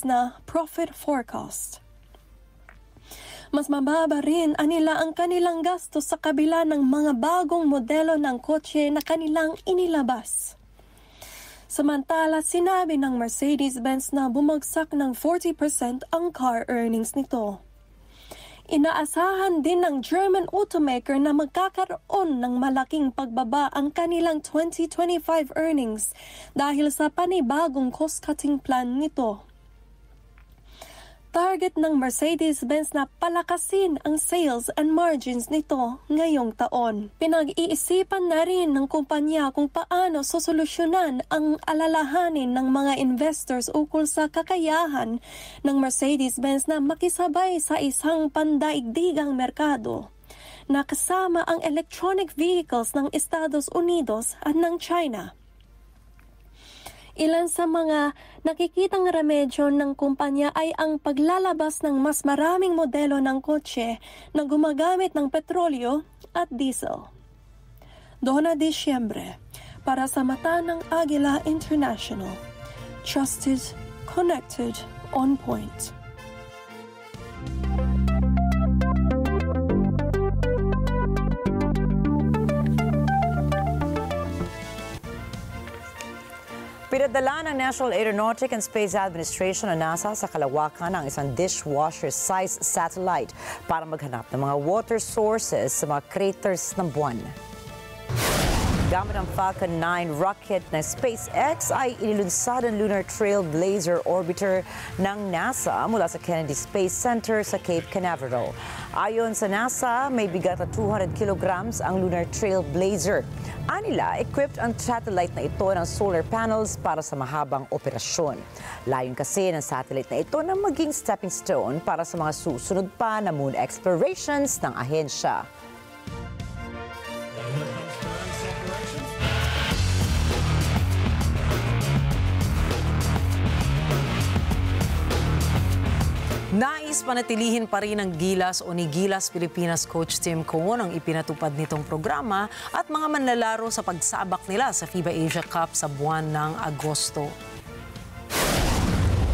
na profit forecast. Mas mababa rin anila ang kanilang gastos sa kabila ng mga bagong modelo ng kotse na kanilang inilabas. Samantala, sinabi ng Mercedes-Benz na bumagsak ng 40% ang car earnings nito. Inaasahan din ng German automaker na magkakaroon ng malaking pagbaba ang kanilang 2025 earnings dahil sa panibagong cost-cutting plan nito. Target ng Mercedes-Benz na palakasin ang sales and margins nito ngayong taon. Pinag-iisipan na rin ng kumpanya kung paano sosolusyonan ang alalahanin ng mga investors ukol sa kakayahan ng Mercedes-Benz na makisabay sa isang pandaigdigang merkado na kasama ang electronic vehicles ng Estados Unidos at ng China. Ilan sa mga nakikitang remedyo ng kumpanya ay ang paglalabas ng mas maraming modelo ng kotse na gumagamit ng petrolyo at diesel. Donna Diciembre para sa Mata ng Agila International. Trusted, connected, on point. Pinadala ng National Aeronautic and Space Administration o NASA sa kalawakan ng isang dishwasher-sized satellite para maghanap ng mga water sources sa mga craters ng buwan. Gamit ang Falcon 9 rocket ng SpaceX ay inilunsad ang Lunar Trailblazer Orbiter ng NASA mula sa Kennedy Space Center sa Cape Canaveral. Ayon sa NASA, may bigat na 200 kilograms ang Lunar Trailblazer. Anila, equipped ang satellite na ito ng solar panels para sa mahabang operasyon. Layon kasi ng satellite na ito na maging stepping stone para sa mga susunod pa na moon explorations ng ahensya. Nais panatilihin pa rin ng Gilas o ni Gilas Pilipinas coach Tim Cohn ang ipinatupad nitong programa at mga manlalaro sa pagsabak nila sa FIBA Asia Cup sa buwan ng Agosto.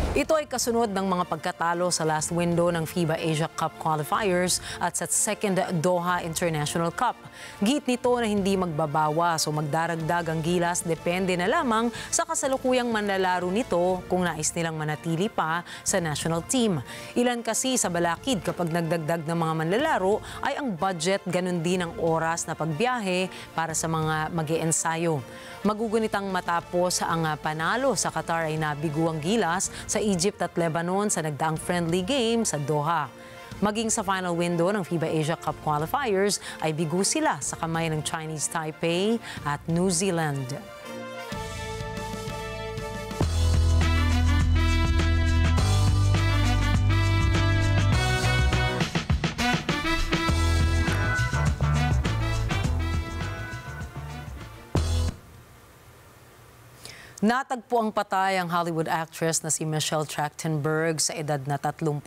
Ito ay kasunod ng mga pagkatalo sa last window ng FIBA Asia Cup qualifiers at sa second Doha International Cup. Git nito na hindi magbabawas o magdaragdag ang gilas, depende na lamang sa kasalukuyang manlalaro nito kung nais nilang manatili pa sa national team. Ilan kasi sa balakid kapag nagdagdag ng mga manlalaro ay ang budget, ganun din ang oras na pagbiyahe para sa mga mag-iensayo. Magugunitang matapos ang panalo sa Qatar ay nabigo ang gilas sa Egypt at Lebanon sa nagdaang friendly game sa Doha. Maging sa final window ng FIBA Asia Cup qualifiers ay bigo sila sa kamay ng Chinese Taipei at New Zealand. Natagpo ang patay ang Hollywood actress na si Michelle Trachtenberg sa edad na 39.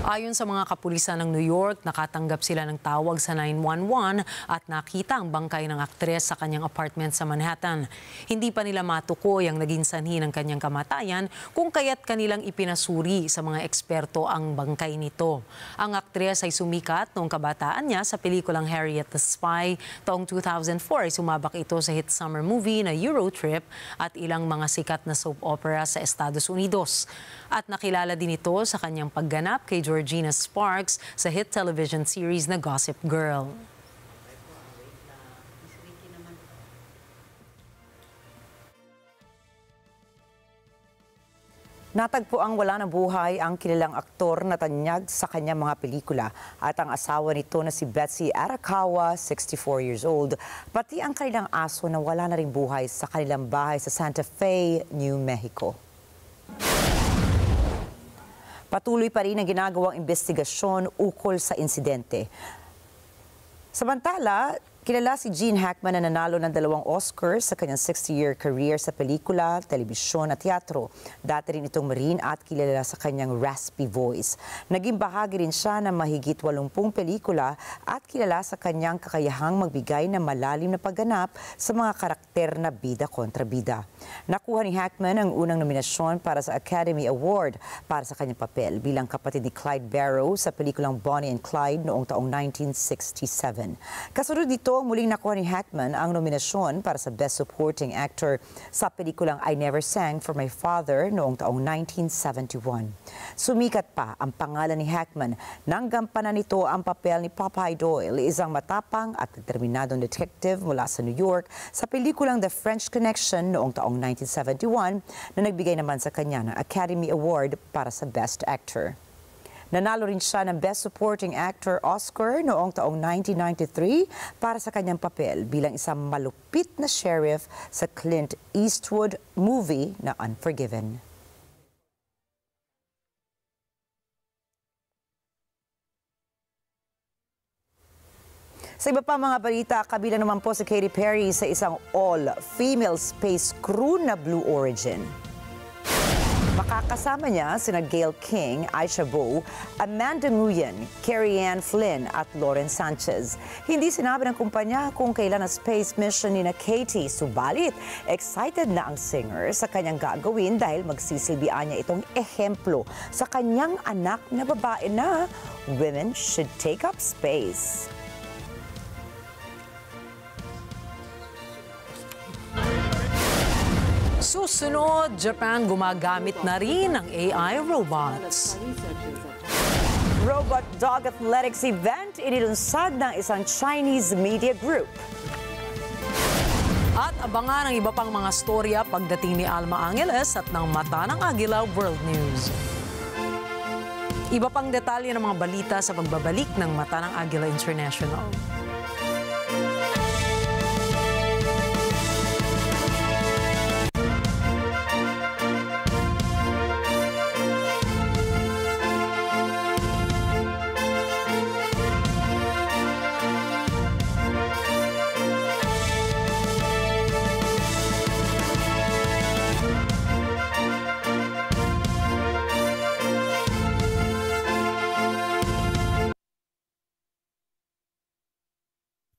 Ayon sa mga kapulisan ng New York, nakatanggap sila ng tawag sa 911 at nakita ang bangkay ng aktres sa kanyang apartment sa Manhattan. Hindi pa nila matukoy ang naging sanhi ng kanyang kamatayan kung kaya't kanilang ipinasuri sa mga eksperto ang bangkay nito. Ang aktres ay sumikat noong kabataan niya sa pelikulang Harriet the Spy. Taong 2004 ay sumabak ito sa hit summer movie na Eurotrip at ilang mga sikat na soap opera sa Estados Unidos. At nakilala din ito sa kanyang pagganap kay Georgina Sparks sa hit television series na Gossip Girl. Natagpo ang wala na buhay ang kilalang aktor na tanyag sa kanyang mga pelikula at ang asawa nito na si Betsy Arakawa, 64 years old, pati ang kanilang aso na wala na ring buhay sa kanilang bahay sa Santa Fe, New Mexico. Patuloy pa rin ang ginagawang investigasyon ukol sa insidente. Samantala, kilala si Gene Hackman na nanalo ng 2 Oscars sa kanyang 60-year career sa pelikula, telebisyon at teatro. Dati rin itong marine at kilala sa kanyang raspy voice. Naging bahagi rin siya ng mahigit 80 pelikula at kilala sa kanyang kakayahang magbigay ng malalim na pagganap sa mga karakter na bida kontra bida. Nakuha ni Hackman ang unang nominasyon para sa Academy Award para sa kanyang papel bilang kapatid ni Clyde Barrow sa pelikulang Bonnie and Clyde noong taong 1967. Kasunod dito, muling nakuha ni Hackman ang nominasyon para sa Best Supporting Actor sa pelikulang I Never Sang for My Father noong taong 1971. Sumikat pa ang pangalan ni Hackman nang gampanan nito ang papel ni Popeye Doyle, isang matapang at determinadong detective mula sa New York sa pelikulang The French Connection noong taong 1971 na nagbigay naman sa kanya ng Academy Award para sa Best Actor. Nanalo rin siya ng Best Supporting Actor Oscar noong taong 1993 para sa kanyang papel bilang isang malupit na sheriff sa Clint Eastwood movie na Unforgiven. Sa iba pa mga balita, kabilang naman po si Katy Perry sa isang all-female space crew na Blue Origin. Makakasama niya sina Gayle King, Aisha Bowe, Amanda Nguyen, Carrie Ann Flynn at Lauren Sanchez. Hindi sinabi ng kumpanya kung kailan ang space mission ni na Katy, subalit excited na ang singer sa kanyang gagawin dahil magsisilbian niya itong ehemplo sa kanyang anak na babae na women should take up space. Susunod, Japan gumagamit na rin ng AI robots. Robot Dog Athletics event inilunsad ng isang Chinese media group. At abangan ang iba pang mga storya pagdating ni Alma Angeles at ng Mata ng Agila World News. Iba pang detalye ng mga balita sa pagbabalik ng Mata ng Agila International.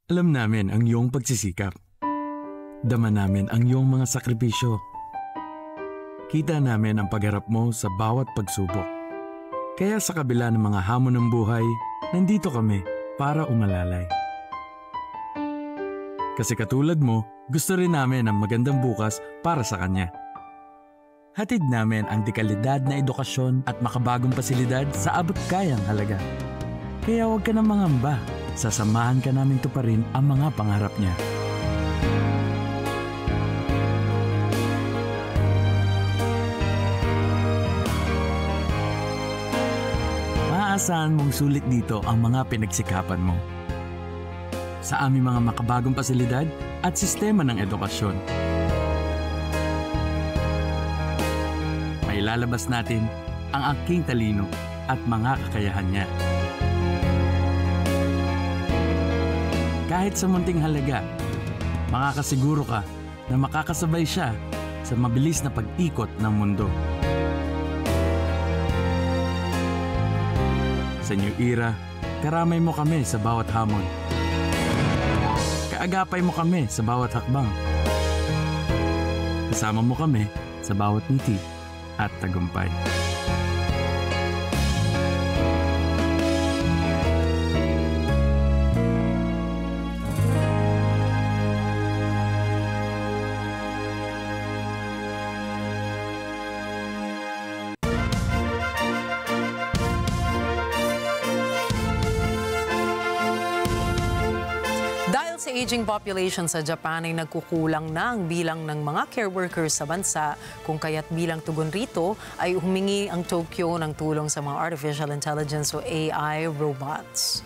Alam namin ang iyong pagsisikap. Dama namin ang iyong mga sakripisyo. Kita namin ang pagharap mo sa bawat pagsubok. Kaya sa kabila ng mga hamon ng buhay, nandito kami para umalalay. Kasi katulad mo, gusto rin namin ang magandang bukas para sa kanya. Hatid namin ang dekalidad na edukasyon at makabagong pasilidad sa abot kayang halaga. Kaya huwag ka na mangamba, sasamahan ka namin tuparin ang mga pangarap niya. Maaasahan mong sulit dito ang mga pinagsikapan mo. Sa aming mga makabagong pasilidad at sistema ng edukasyon. Mailalabas natin ang aking talino at mga kakayahan niya. Kahit sa munting halaga, makakasiguro ka na makakasabay siya sa mabilis na pag-ikot ng mundo. Sa new era, karamay mo kami sa bawat hamon. Kaagapay mo kami sa bawat hakbang. Kasama mo kami sa bawat ngiti at tagumpay. Sa aging population sa Japan ay nagkukulang na ang bilang ng mga care workers sa bansa, kung kaya't bilang tugon rito ay humingi ang Tokyo ng tulong sa mga artificial intelligence o AI robots.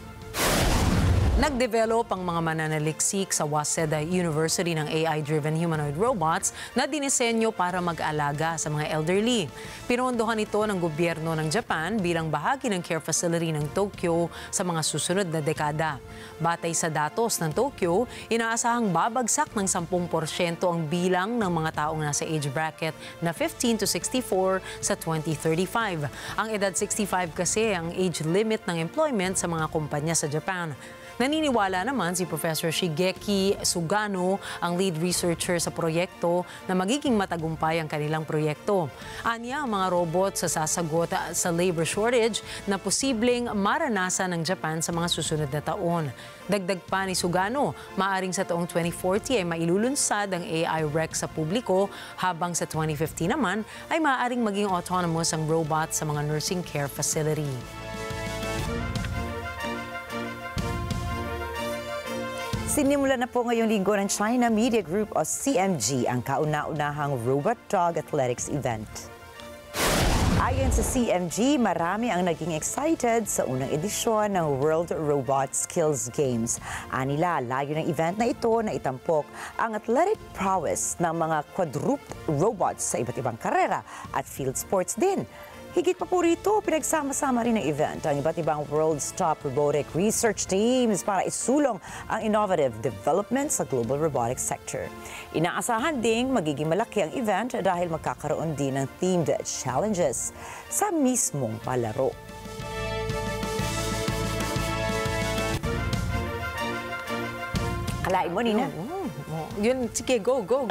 Nagdevelop ang mga mananaliksik sa Waseda University ng AI-driven humanoid robots na dinisenyo para mag-alaga sa mga elderly. Pinondohan ito ng gobyerno ng Japan bilang bahagi ng care facility ng Tokyo sa mga susunod na dekada. Batay sa datos ng Tokyo, inaasahang babagsak ng 10% ang bilang ng mga taong nasa age bracket na 15 to 64 sa 2035. Ang edad 65 kasi ang age limit ng employment sa mga kumpanya sa Japan. Naniniwala naman si Professor Shigeki Sugano, ang lead researcher sa proyekto, na magiging matagumpay ang kanilang proyekto. Anya, ang mga robot sa sasagot sa labor shortage na posibleng maranasan ng Japan sa mga susunod na taon. Dagdag pa ni Sugano, maaring sa taong 2040 ay mailulunsad ang AI rec sa publiko, habang sa 2050 naman ay maaaring maging autonomous ang robot sa mga nursing care facility. Sinimula na po ngayong linggo ng China Media Group o CMG ang kauna-unahang Robot Dog Athletics event. Ayon sa CMG, marami ang naging excited sa unang edisyon ng World Robot Skills Games. Anila, layo ng event na ito na itampok ang athletic prowess ng mga quadruped robots sa iba't ibang karera at field sports din. Higit pa po rito, pinagsama-sama rin ng event ang iba't ibang world's top robotic research teams para isulong ang innovative development sa global robotics sector. Inaasahan ding magiging malaki ang event dahil magkakaroon din ng themed challenges sa mismong palaro. Akalain mo, Nina? Yun, sige, go. Gusto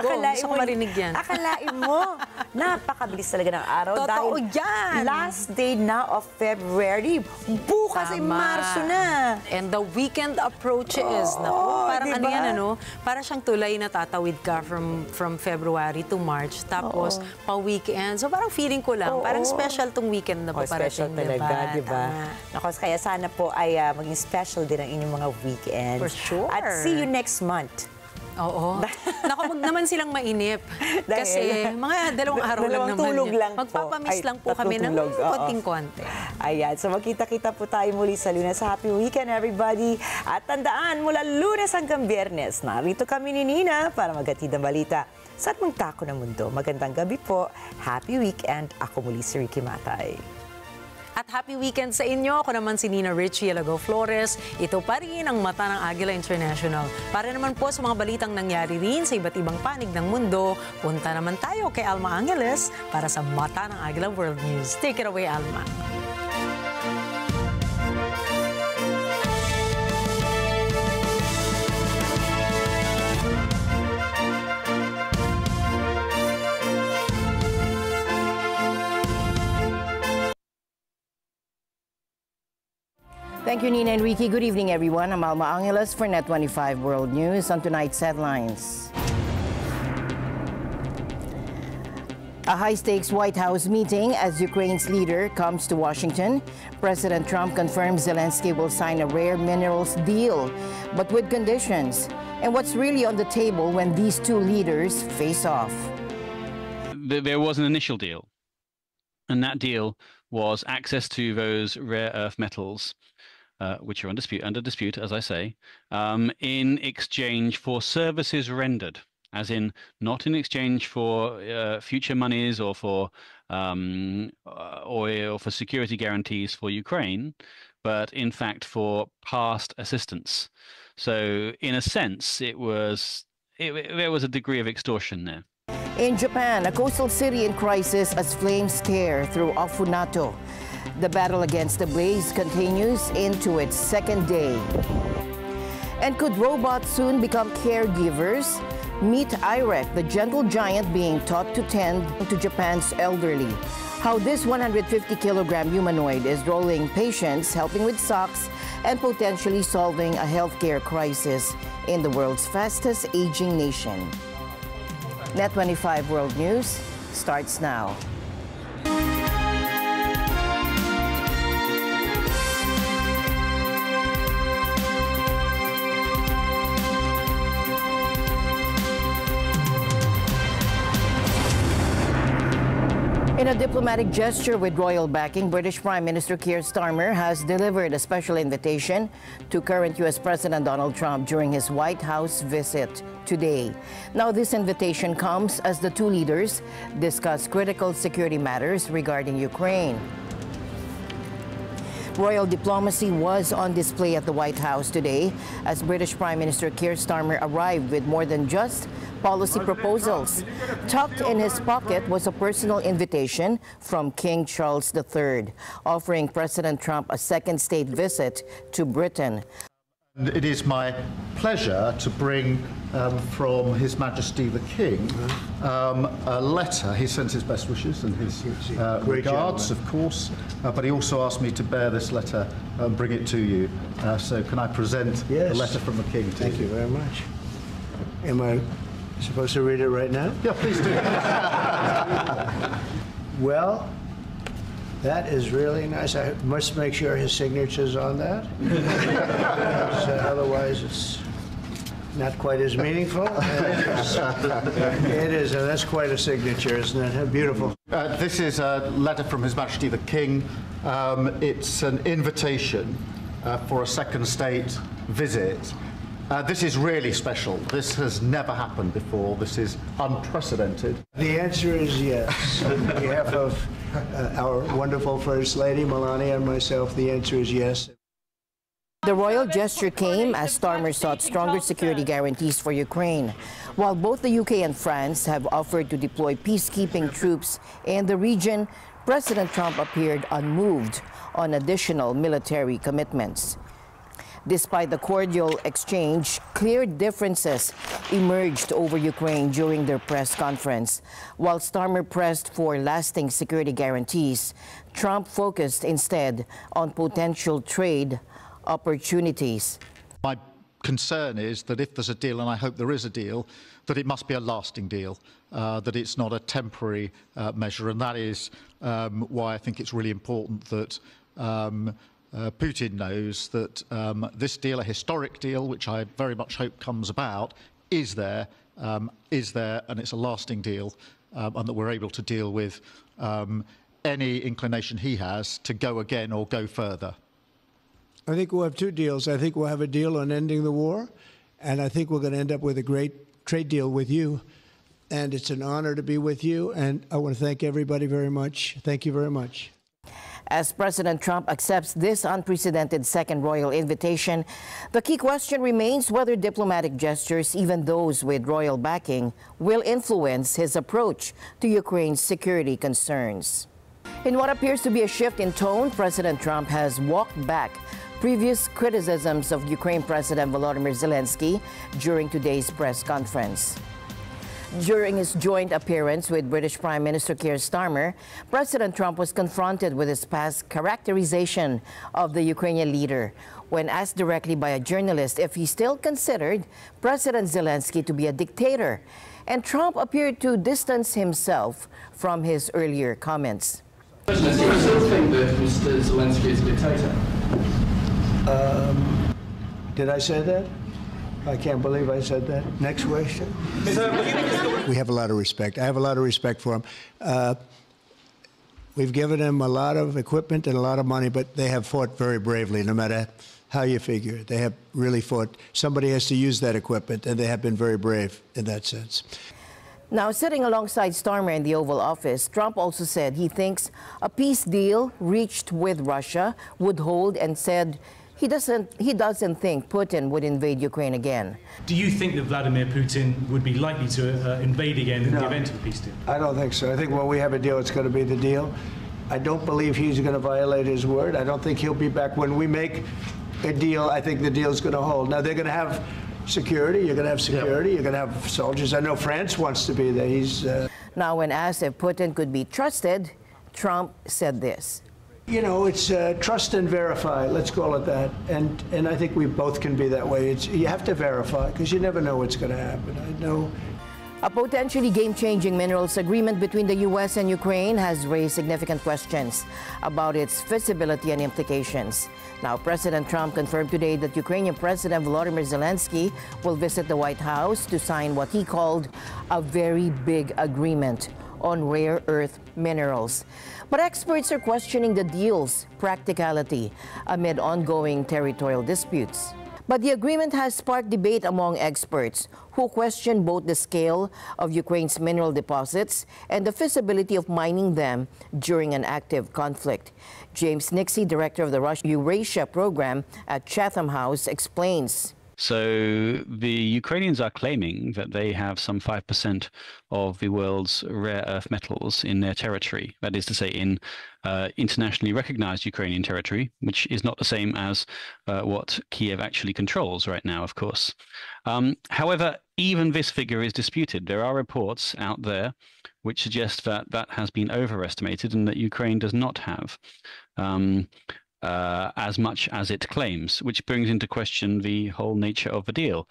ko marinig yan. Akalain mo, napakabilis talaga ng araw. Totoo dahil yan. Last day na of February. Bukas ay Marso na. And the weekend approaches. Parang diba? Parang siyang tulay na tatawid ka from February to March. Tapos, pa-weekend. So parang feeling ko lang, parang special tong weekend na paparating. Special talaga, diba? Nakos, kaya sana po ay maging special din ang inyong mga weekends. For sure. At see you next month. Oo. Naku, wag naman silang mainip. Kasi mga dalawang araw lang naman. Tulog lang po. Magpapamiss lang po kami ng konting-konti. Ayan. So magkita-kita po tayo muli sa Lunes. Happy weekend, everybody. At tandaan, mula Lunes hanggang Biyernes, narito kami ni Nina para maghatid ang balita sa atmang dako ng mundo. Magandang gabi po. Happy weekend. Ako muli si Ricky Matay. At happy weekend sa inyo. Ako naman si Nina Richie Alago Flores. Ito pa rin ang Mata ng Agila International. Para naman po sa mga balitang nangyari rin sa iba't ibang panig ng mundo, punta naman tayo kay Alma Angeles para sa Mata ng Agila World News. Take it away, Alma. Thank you, Nina and Ricky. Good evening, everyone. I'm Alma Angeles for NET25 World News. On tonight's headlines. A high-stakes White House meeting as Ukraine's leader comes to Washington. President Trump confirms Zelensky will sign a rare minerals deal, but with conditions. And what's really on the table when these two leaders face off? There was an initial deal, and that deal was access to those rare earth metals, which are under dispute, as I say, in exchange for services rendered. As in, not in exchange for future monies or for security guarantees for Ukraine, but in fact for past assistance. So, in a sense, there was a degree of extortion there. In Japan, a coastal city in crisis as flames tear through Afunato. The battle against the blaze continues into its second day. And could robots soon become caregivers? Meet Irek, the gentle giant being taught to tend to Japan's elderly. How this 150-kilogram humanoid is rolling patients, helping with socks, and potentially solving a healthcare crisis in the world's fastest aging nation. NET25 World News starts now. In a diplomatic gesture with royal backing, British Prime Minister Keir Starmer has delivered a special invitation to current U.S. President Donald Trump during his White House visit today. Now, this invitation comes as the two leaders discuss critical security matters regarding Ukraine. Royal diplomacy was on display at the White House today as British Prime Minister Keir Starmer arrived with more than just policy proposals. Tucked in his pocket was a personal invitation from King Charles III, offering President Trump a second state visit to Britain. It is my pleasure to bring from His Majesty the King a letter. He sends his best wishes and his regards, of course, but he also asked me to bear this letter and bring it to you. So can I present the letter from the King to you? Thank you very much. Am I supposed to read it right now? Yeah, please do. Well, that is really nice. I must make sure his signature's on that. Otherwise, it's not quite as meaningful. It is, and that's quite a signature, isn't it? Beautiful. This is a letter from His Majesty the King. It's an invitation for a second state visit. This is really special. This has never happened before. This is unprecedented. The answer is yes. On behalf of our wonderful First Lady, Melania, and myself, the answer is yes. The royal gesture came as Starmer sought stronger security guarantees for Ukraine. While both the UK and France have offered to deploy peacekeeping troops in the region, President Trump appeared unmoved on additional military commitments. Despite the cordial exchange, clear differences emerged over Ukraine during their press conference. While Starmer pressed for lasting security guarantees, Trump focused instead on potential trade opportunities. My concern is that if there's a deal, and I hope there is a deal, that it must be a lasting deal, that it's not a temporary measure. And that is why I think it's really important that Putin knows that this deal, a historic deal, which I very much hope comes about, is there, and it's a lasting deal, and that we're able to deal with any inclination he has to go again or go further. I think we'll have two deals. I think we'll have a deal on ending the war, and I think we're going to end up with a great trade deal with you. And it's an honor to be with you, and I want to thank everybody very much. Thank you very much. As President Trump accepts this unprecedented second royal invitation, the key question remains whether diplomatic gestures, even those with royal backing, will influence his approach to Ukraine's security concerns. In what appears to be a shift in tone, President Trump has walked back previous criticisms of Ukraine President Volodymyr Zelensky during today's press conference. During his joint appearance with British Prime Minister Keir Starmer, President Trump was confronted with his past characterization of the Ukrainian leader. When asked directly by a journalist if he still considered President Zelensky to be a dictator, and Trump appeared to distance himself from his earlier comments. Do you still think that Mr. Zelensky is a dictator? Did I say that? I can't believe I said that. Next question. We have a lot of respect. I have a lot of respect for him. We've given him a lot of equipment and a lot of money, but they have fought very bravely, no matter how you figure it. They have really fought. Somebody has to use that equipment, and they have been very brave in that sense. Now, sitting alongside Starmer in the Oval Office, Trump also said he thinks a peace deal reached with Russia would hold, and said he doesn't think Putin would invade Ukraine again. Do you think that Vladimir Putin would be likely to invade again in the event of a peace deal? I don't think so. I think when we have a deal, it's going to be the deal. I don't believe he's going to violate his word. I don't think he'll be back. When we make a deal, I think the deal's going to hold. Now, they're going to have security. You're going to have security. You're going to have soldiers. I know France wants to be there. Now, when asked if Putin could be trusted, Trump said this. You know, it's trust and verify, let's call it that. And I think we both can be that way. You have to verify, because you never know what's going to happen. I know. A potentially game-changing minerals agreement between the U.S. and Ukraine has raised significant questions about its feasibility and implications. Now, President Trump confirmed today that Ukrainian President Volodymyr Zelensky will visit the White House to sign what he called a very big agreement on rare earth minerals. But experts are questioning the deal's practicality amid ongoing territorial disputes. But the agreement has sparked debate among experts who question both the scale of Ukraine's mineral deposits and the feasibility of mining them during an active conflict. James Nixie, director of the Russia-Eurasia program at Chatham House, explains. So the Ukrainians are claiming that they have some 5% of the world's rare earth metals in their territory. That is to say, in internationally recognized Ukrainian territory, which is not the same as what Kiev actually controls right now, of course. However, even this figure is disputed. There are reports out there which suggest that that has been overestimated and that Ukraine does not have as much as it claims, which brings into question the whole nature of the deal.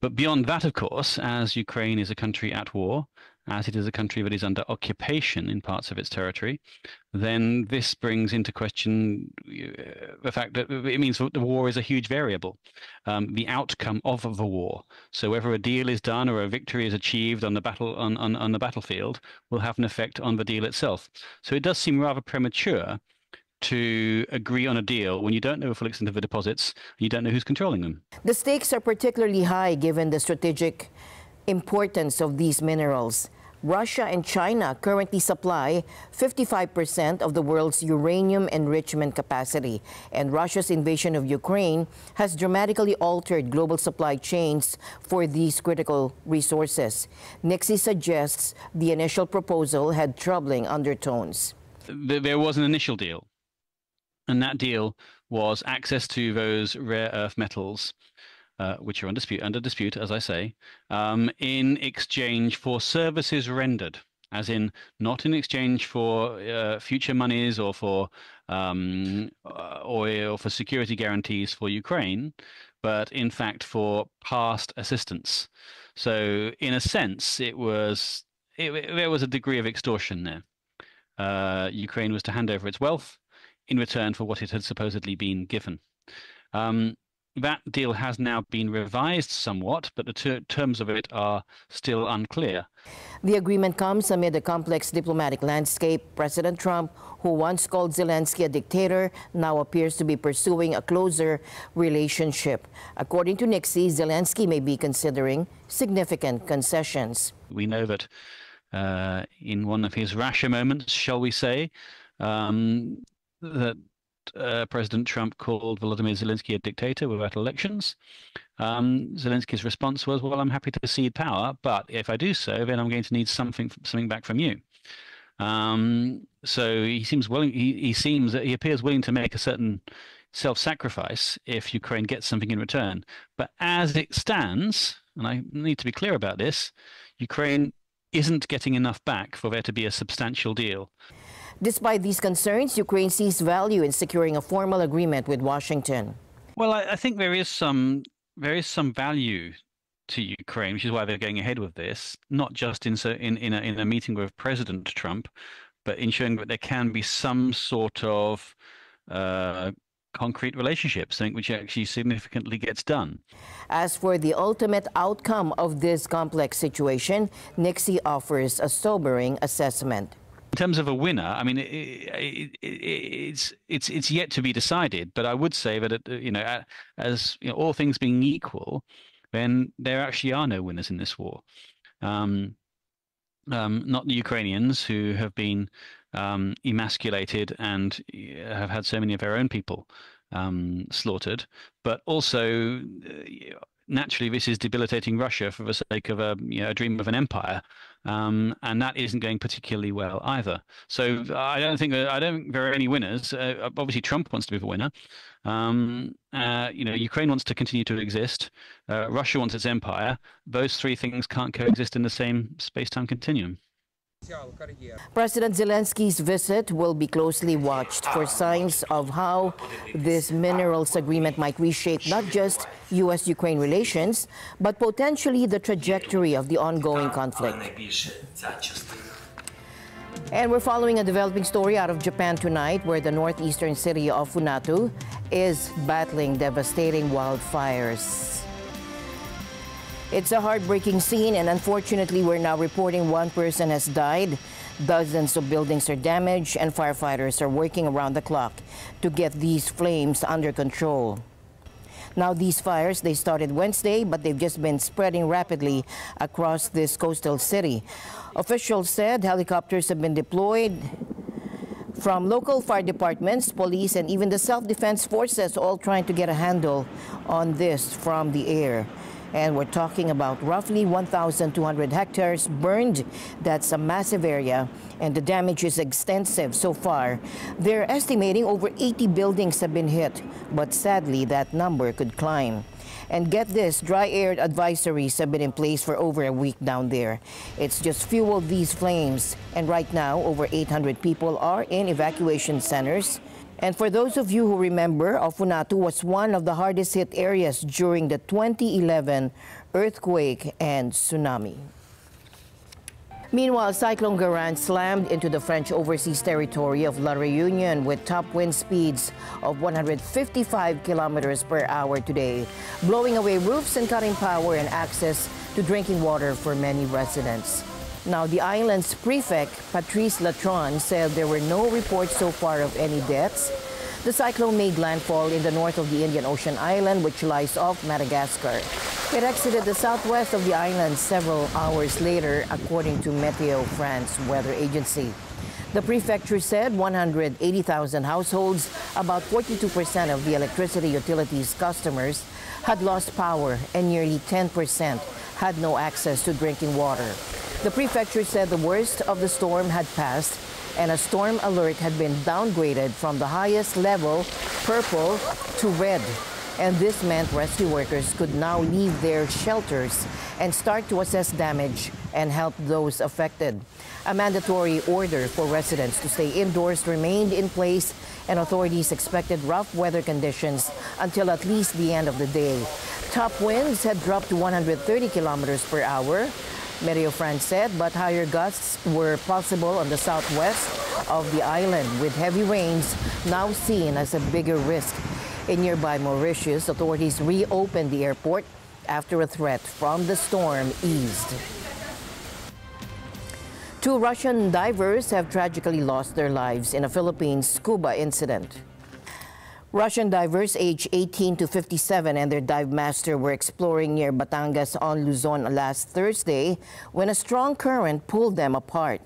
But beyond that, of course, as Ukraine is a country at war, as it is a country that is under occupation in parts of its territory, then this brings into question the fact that it means that the war is a huge variable, the outcome of the war. So whether a deal is done or a victory is achieved on the battlefield will have an effect on the deal itself. So it does seem rather premature to agree on a deal when you don't know the full extent of the deposits and you don't know who's controlling them. The stakes are particularly high given the strategic importance of these minerals. Russia and China currently supply 55% of the world's uranium enrichment capacity, and Russia's invasion of Ukraine has dramatically altered global supply chains for these critical resources. Nixie suggests the initial proposal had troubling undertones. There was an initial deal, and that deal was access to those rare earth metals, which are under dispute, as I say, in exchange for services rendered, as in not in exchange for future monies or for oil, for security guarantees for Ukraine, but in fact for past assistance. So in a sense, there was a degree of extortion there. Ukraine was to hand over its wealth in return for what it had supposedly been given. That deal has now been revised somewhat, but the terms of it are still unclear. The agreement comes amid a complex diplomatic landscape. President Trump, who once called Zelensky a dictator, now appears to be pursuing a closer relationship. According to Nixie, Zelensky may be considering significant concessions. We know that in one of his rasher moments, shall we say, that President Trump called Volodymyr Zelensky a dictator without elections. Zelensky's response was, well, I'm happy to cede power, but if I do so, then I'm going to need something back from you. So he seems willing. He appears willing to make a certain self-sacrifice if Ukraine gets something in return. But as it stands, and I need to be clear about this, Ukraine isn't getting enough back for there to be a substantial deal. Despite these concerns, Ukraine sees value in securing a formal agreement with Washington. Well, I think there is some value to Ukraine, which is why they're going ahead with this, not just in a meeting with President Trump, but ensuring that there can be some sort of concrete relationship, something which actually significantly gets done. As for the ultimate outcome of this complex situation, Nixie offers a sobering assessment. In terms of a winner, I mean, it's yet to be decided. But I would say that as all things being equal, then there actually are no winners in this war. Not the Ukrainians, who have been emasculated and have had so many of their own people slaughtered, but also naturally this is debilitating Russia for the sake of a dream of an empire, and that isn't going particularly well either. So I don't think there are any winners. Obviously, Trump wants to be the winner. Ukraine wants to continue to exist. Russia wants its empire. Those three things can't coexist in the same space-time continuum. President Zelensky's visit will be closely watched for signs of how this minerals agreement might reshape not just U.S.-Ukraine relations, but potentially the trajectory of the ongoing conflict. And we're following a developing story out of Japan tonight, where the northeastern city of Funatu is battling devastating wildfires. It's a heartbreaking scene, and unfortunately, we're now reporting one person has died. Dozens of buildings are damaged, and firefighters are working around the clock to get these flames under control. Now, these fires, they started Wednesday, but they've just been spreading rapidly across this coastal city. Officials said helicopters have been deployed from local fire departments, police, and even the self-defense forces, all trying to get a handle on this from the air. And we're talking about roughly 1,200 hectares burned. That's a massive area, and the damage is extensive so far. They're estimating over 80 buildings have been hit, but sadly, that number could climb. And get this, dry air advisories have been in place for over a week down there. It's just fueled these flames, and right now, over 800 people are in evacuation centers. And for those of you who remember, Funatu was one of the hardest hit areas during the 2011 earthquake and tsunami. Meanwhile, Cyclone Garan slammed into the French overseas territory of La Réunion with top wind speeds of 155 kilometers per hour today, blowing away roofs and cutting power and access to drinking water for many residents. Now, the island's prefect, Patrice Latron, said there were no reports so far of any deaths. The cyclone made landfall in the north of the Indian Ocean island, which lies off Madagascar. It exited the southwest of the island several hours later, according to Meteo France weather agency. The prefecture said 180,000 households, about 42% of the electricity utilities customers, had lost power, and nearly 10% had no access to drinking water. The prefecture said the worst of the storm had passed, and a storm alert had been downgraded from the highest level, purple, to red. And this meant rescue workers could now leave their shelters and start to assess damage and help those affected. A mandatory order for residents to stay indoors remained in place, and authorities expected rough weather conditions until at least the end of the day. Top winds had dropped to 130 kilometers per hour. Meteo France said, but higher gusts were possible on the southwest of the island, with heavy rains now seen as a bigger risk. In nearby Mauritius, authorities reopened the airport after a threat from the storm eased. 2 Russian divers have tragically lost their lives in a Philippine scuba incident. Russian divers aged 18 to 57 and their dive master were exploring near Batangas on Luzon last Thursday when a strong current pulled them apart.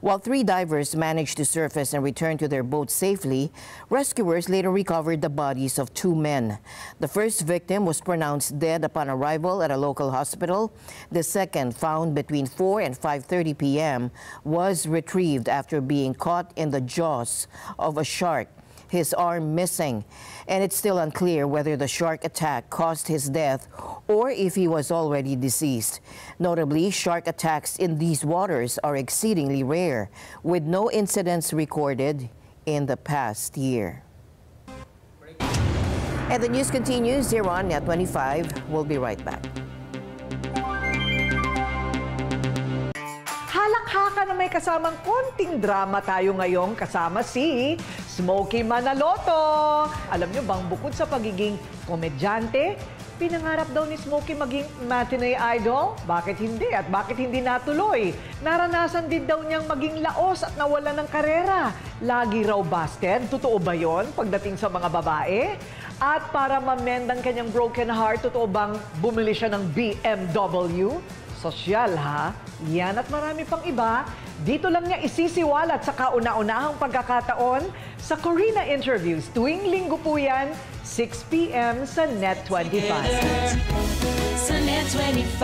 While 3 divers managed to surface and return to their boat safely, rescuers later recovered the bodies of 2 men. The first victim was pronounced dead upon arrival at a local hospital. The second, found between 4 and 5:30 p.m., was retrieved after being caught in the jaws of a shark. his arm missing, and it's still unclear whether the shark attack caused his death or if he was already deceased. Notably, shark attacks in these waters are exceedingly rare, with no incidents recorded in the past year. And the news continues here on NET25. We'll be right back. Halakhakan na may kasamang konting drama tayo ngayong kasama si Smokey Manaloto. Alam nyo bang bukod sa pagiging komedyante, pinangarap daw ni Smokey maging matinee idol? Bakit hindi? At bakit hindi natuloy? Naranasan din daw niyang maging laos at nawala ng karera. Lagi raw busted. Totoo ba yon pagdating sa mga babae? At para mamendang kanyang broken heart, totoo bang bumili siya ng BMW? Sosyal ha? Yan at marami pang iba, dito lang niya isisiwalat sa kauna-unahang pagkakataon sa Corina Interviews. Tuwing linggo po yan, 6 p.m. sa NET25. Sa NET25.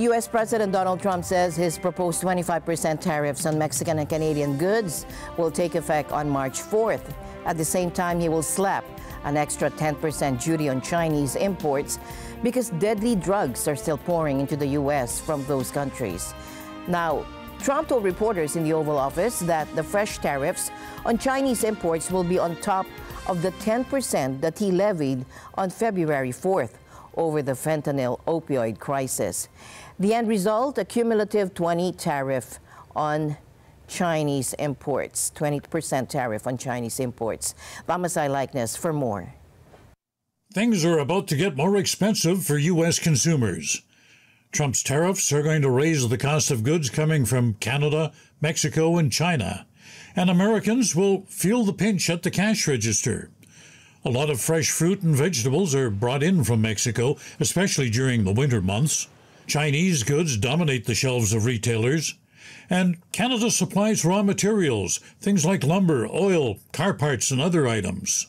U.S. President Donald Trump says his proposed 25% tariffs on Mexican and Canadian goods will take effect on March 4th. At the same time, he will slap an extra 10% duty on Chinese imports because deadly drugs are still pouring into the U.S. from those countries. Now, Trump told reporters in the Oval Office that the fresh tariffs on Chinese imports will be on top of the 10% that he levied on February 4th over the fentanyl opioid crisis. The end result, a cumulative 20% tariff on Chinese imports, 20% tariff on Chinese imports. Lamasai Likeness for more. Things are about to get more expensive for U.S. consumers. Trump's tariffs are going to raise the cost of goods coming from Canada, Mexico, and China. And Americans will feel the pinch at the cash register. A lot of fresh fruit and vegetables are brought in from Mexico, especially during the winter months. Chinese goods dominate the shelves of retailers. And Canada supplies raw materials, things like lumber, oil, car parts, and other items.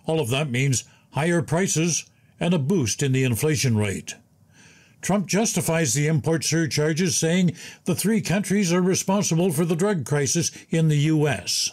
All of that means higher prices and a boost in the inflation rate. Trump justifies the import surcharges, saying the three countries are responsible for the drug crisis in the U.S.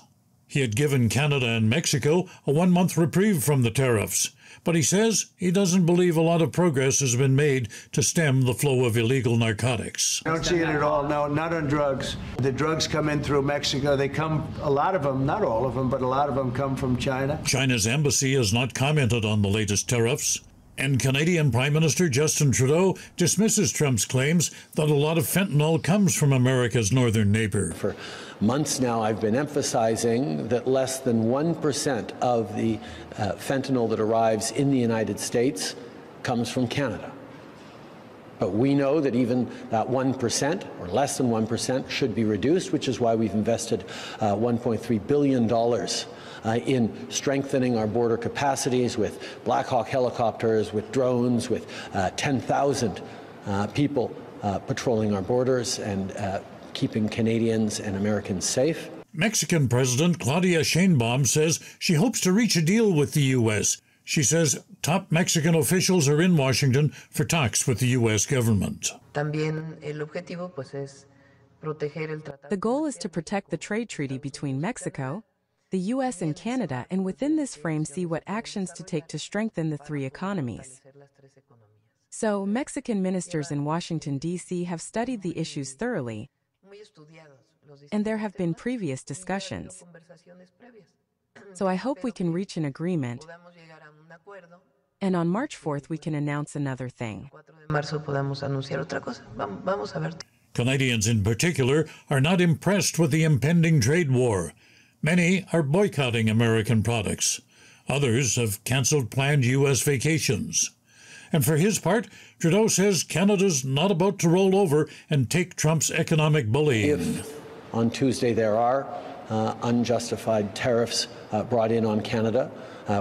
He had given Canada and Mexico a one-month reprieve from the tariffs, but he says he doesn't believe a lot of progress has been made to stem the flow of illegal narcotics. I don't see it at all, no, not on drugs. The drugs come in through Mexico. They come, a lot of them, not all of them, but a lot of them come from China. China's embassy has not commented on the latest tariffs. And Canadian Prime Minister Justin Trudeau dismisses Trump's claims that a lot of fentanyl comes from America's northern neighbor. For months now, I've been emphasizing that less than 1% of the fentanyl that arrives in the United States comes from Canada. But we know that even that 1% or less than 1% should be reduced, which is why we've invested $1.3 billion in strengthening our border capacities with Black Hawk helicopters, with drones, with 10,000 people patrolling our borders and keeping Canadians and Americans safe. Mexican President Claudia Sheinbaum says she hopes to reach a deal with the U.S. She says top Mexican officials are in Washington for talks with the U.S. government. The goal is to protect the trade treaty between Mexico, the U.S. and Canada, and within this frame see what actions to take to strengthen the three economies. So, Mexican ministers in Washington, D.C. have studied the issues thoroughly, and there have been previous discussions. So I hope we can reach an agreement, and on March 4th we can announce another thing. Canadians in particular are not impressed with the impending trade war. Many are boycotting American products. Others have canceled planned U.S. vacations. And for his part, Trudeau says Canada's not about to roll over and take Trump's economic bullying. If on Tuesday there are unjustified tariffs brought in on Canada,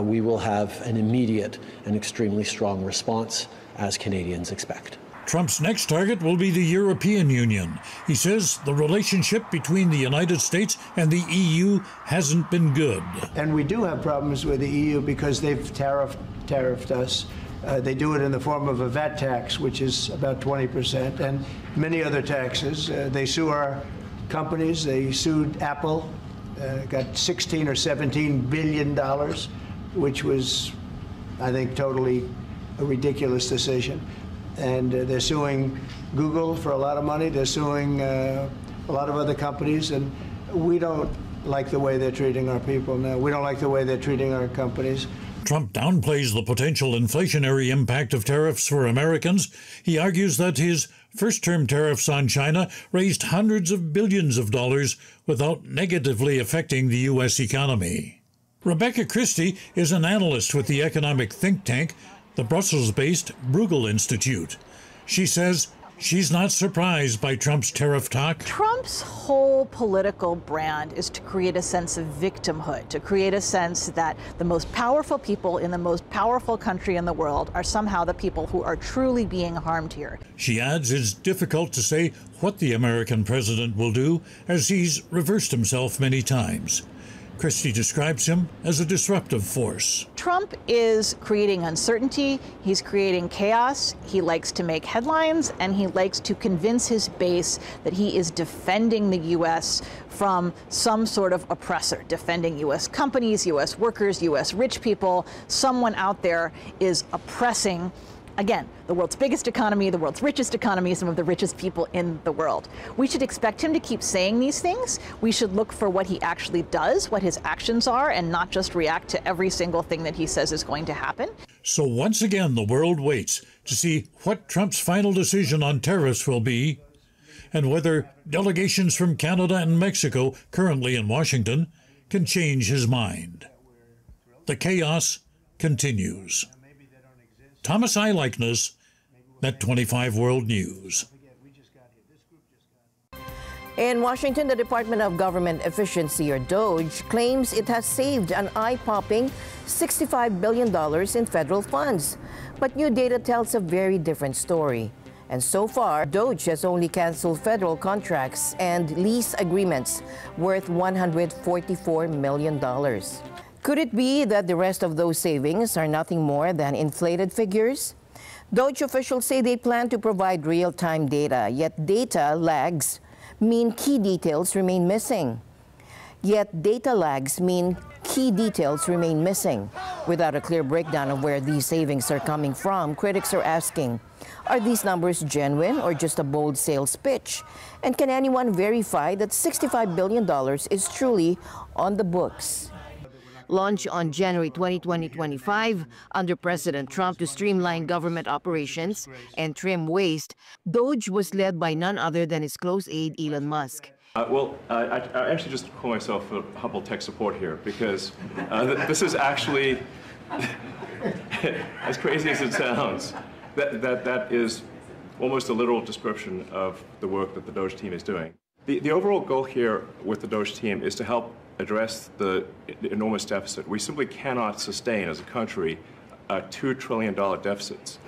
we will have an immediate and extremely strong response, as Canadians expect. Trump's next target will be the European Union. He says the relationship between the United States and the EU hasn't been good. And we do have problems with the EU because they've tariffed us. They do it in the form of a VAT tax, which is about 20%, and many other taxes. They sue our companies. They sued Apple, got $16 or $17 billion, which was, I think, totally a ridiculous decision. And they're suing Google for a lot of money. They're suing a lot of other companies, and we don't like the way they're treating our people now. We don't like the way they're treating our companies. Trump downplays the potential inflationary impact of tariffs for Americans. He argues that his first-term tariffs on China raised hundreds of billions of dollars without negatively affecting the U.S. economy. Rebecca Christie is an analyst with the economic think tank, the Brussels-based Bruegel Institute. She says she's not surprised by Trump's tariff talk. Trump's whole political brand is to create a sense of victimhood, to create a sense that the most powerful people in the most powerful country in the world are somehow the people who are truly being harmed here. She adds it's difficult to say what the American president will do, as he's reversed himself many times. Christie describes him as a disruptive force. Trump is creating uncertainty, he's creating chaos, he likes to make headlines, and he likes to convince his base that he is defending the U.S. from some sort of oppressor, defending U.S. companies, U.S. workers, U.S. rich people. Someone out there is oppressing, again, the world's biggest economy, the world's richest economy, some of the richest people in the world. We should expect him to keep saying these things. We should look for what he actually does, what his actions are, and not just react to every single thing that he says is going to happen. So once again, the world waits to see what Trump's final decision on tariffs will be, and whether delegations from Canada and Mexico, currently in Washington, can change his mind. The chaos continues. Thomas I. Likeness, NET25 World News. In Washington, the Department of Government Efficiency, or DOGE, claims it has saved an eye-popping $65 billion in federal funds. But new data tells a very different story. And so far, DOGE has only canceled federal contracts and lease agreements worth $144 million. Could it be that the rest of those savings are nothing more than inflated figures? DOGE officials say they plan to provide real-time data, yet data lags mean key details remain missing. Without a clear breakdown of where these savings are coming from, critics are asking, are these numbers genuine or just a bold sales pitch? And can anyone verify that $65 billion is truly on the books? Launched on January 2025 under President Trump to streamline government operations and trim waste, DOGE was led by none other than his close aide, Elon Musk. I actually just call myself a humble tech support here because this is actually, as crazy as it sounds, that is almost a literal description of the work that the DOGE team is doing. The overall goal here with the DOGE team is to help address the enormous deficit. We simply cannot sustain as a country $2 trillion deficits.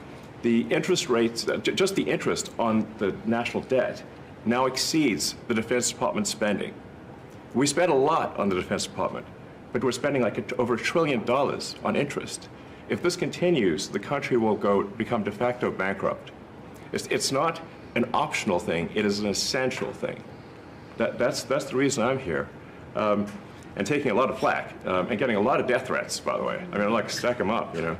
The interest rates, just the interest on the national debt, now exceeds the Defense Department spending. We spend a lot on the Defense Department, but we're spending over $1 trillion on interest. If this continues, the country will become de facto bankrupt. It's not an optional thing, it is an essential thing. That's the reason I'm here. And taking a lot of flack, and getting a lot of death threats, by the way. I mean, I like to stack them up, you know.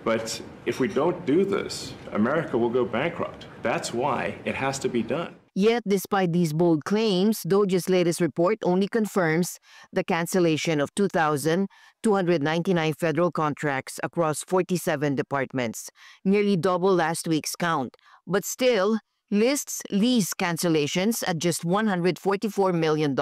But if we don't do this, America will go bankrupt. That's why it has to be done. Yet, despite these bold claims, DOGE's latest report only confirms the cancellation of 2,299 federal contracts across 47 departments, nearly double last week's count. But still, lists lease cancellations at just $144 million.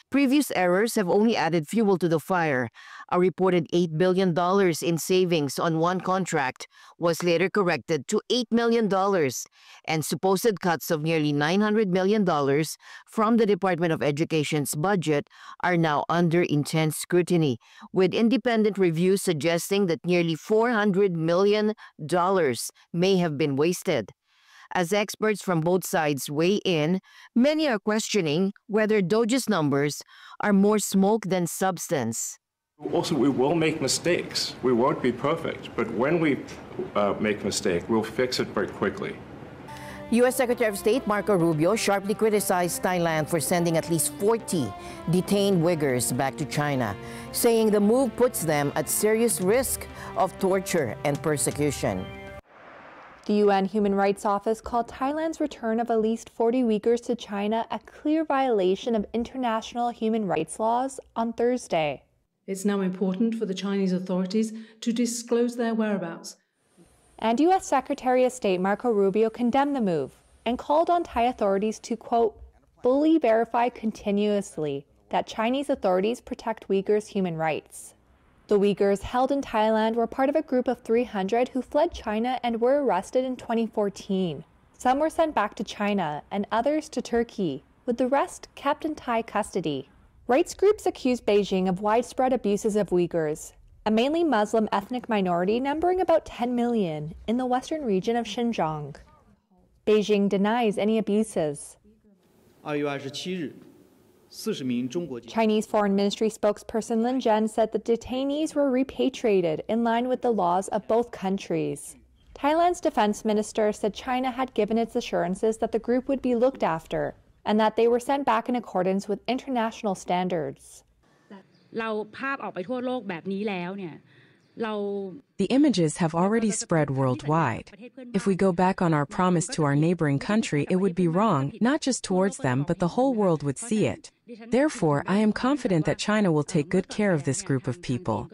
Previous errors have only added fuel to the fire. A reported $8 billion in savings on one contract was later corrected to $8 million, and supposed cuts of nearly $900 million from the Department of Education's budget are now under intense scrutiny, with independent reviews suggesting that nearly $400 million may have been wasted. As experts from both sides weigh in, many are questioning whether DOGE's numbers are more smoke than substance. Also, we will make mistakes. We won't be perfect, but when we make a mistake, we'll fix it very quickly. U.S. Secretary of State Marco Rubio sharply criticized Thailand for sending at least 40 detained Uyghurs back to China, saying the move puts them at serious risk of torture and persecution. The UN Human Rights Office called Thailand's return of at least 40 Uyghurs to China a clear violation of international human rights laws on Thursday. It's now important for the Chinese authorities to disclose their whereabouts. And U.S. Secretary of State Marco Rubio condemned the move and called on Thai authorities to, quote, fully verify continuously that Chinese authorities protect Uyghurs' human rights. The Uyghurs held in Thailand were part of a group of 300 who fled China and were arrested in 2014. Some were sent back to China and others to Turkey, with the rest kept in Thai custody. Rights groups accuse Beijing of widespread abuses of Uyghurs, a mainly Muslim ethnic minority numbering about 10 million in the western region of Xinjiang. Beijing denies any abuses. Chinese Foreign Ministry spokesperson Lin Zhen said the detainees were repatriated in line with the laws of both countries. Thailand's defense minister said China had given its assurances that the group would be looked after and that they were sent back in accordance with international standards. The images have already spread worldwide. If we go back on our promise to our neighboring country, it would be wrong, not just towards them, but the whole world would see it. Therefore, I am confident that China will take good care of this group of people.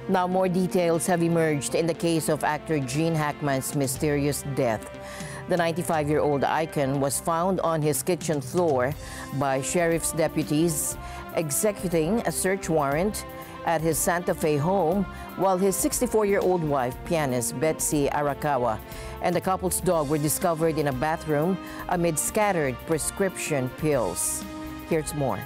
Now, more details have emerged in the case of actor Gene Hackman's mysterious death. The 95-year-old icon was found on his kitchen floor by sheriff's deputies executing a search warrant at his Santa Fe home, while his 64-year-old wife, pianist Betsy Arakawa, and the couple's dog were discovered in a bathroom amid scattered prescription pills. Here's more.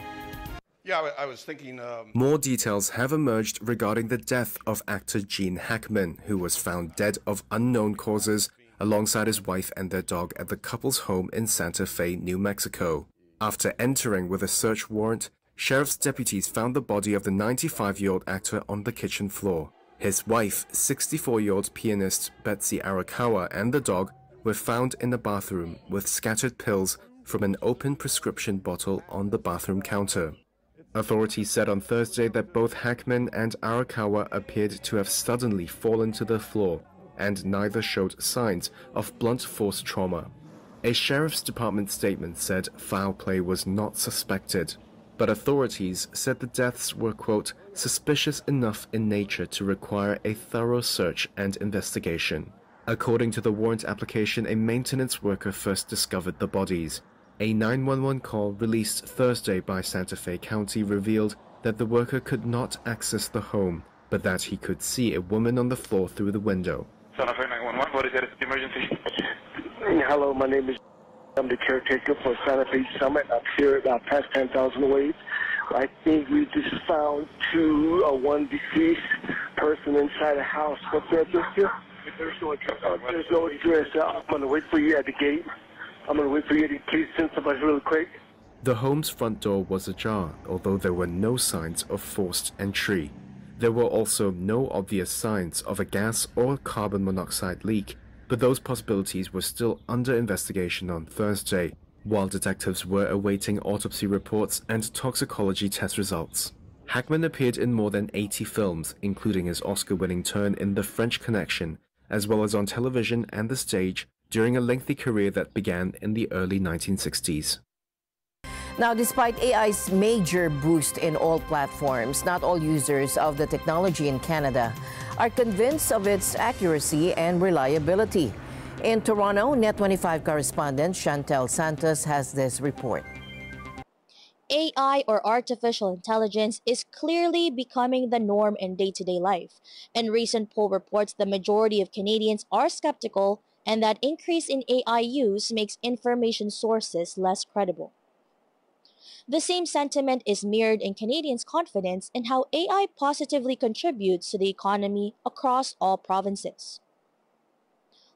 Yeah, I was thinking... More details have emerged regarding the death of actor Gene Hackman, who was found dead of unknown causes alongside his wife and their dog at the couple's home in Santa Fe, New Mexico. After entering with a search warrant, sheriff's deputies found the body of the 95-year-old actor on the kitchen floor. His wife, 64-year-old pianist Betsy Arakawa, and the dog were found in the bathroom with scattered pills from an open prescription bottle on the bathroom counter. Authorities said on Thursday that both Hackman and Arakawa appeared to have suddenly fallen to the floor, and neither showed signs of blunt force trauma. A sheriff's department statement said foul play was not suspected, but authorities said the deaths were, quote, suspicious enough in nature to require a thorough search and investigation. According to the warrant application, a maintenance worker first discovered the bodies. A 911 call released Thursday by Santa Fe County revealed that the worker could not access the home, but that he could see a woman on the floor through the window. Santa Fe 911, what is the emergency? Hello, my name is... I'm the caretaker for Santa Fe Summit. I'm here about past 10,000 waves. I think we just found one deceased person inside a house. What's the address here? There's no address. There's no address. I'm going to wait for you at the gate. I'm going to wait for you to please send somebody really quick. The home's front door was ajar, although there were no signs of forced entry. There were also no obvious signs of a gas or carbon monoxide leak, but those possibilities were still under investigation on Thursday, while detectives were awaiting autopsy reports and toxicology test results. Hackman appeared in more than 80 films, including his Oscar-winning turn in The French Connection, as well as on television and the stage during a lengthy career that began in the early 1960s. Now, despite AI's major boost in all platforms, not all users of the technology in Canada are convinced of its accuracy and reliability. In Toronto, NET25 correspondent Chantel Santos has this report. AI, or artificial intelligence, is clearly becoming the norm in day-to-day life. And recent poll reports the majority of Canadians are skeptical, and that increase in AI use makes information sources less credible. The same sentiment is mirrored in Canadians' confidence in how AI positively contributes to the economy across all provinces.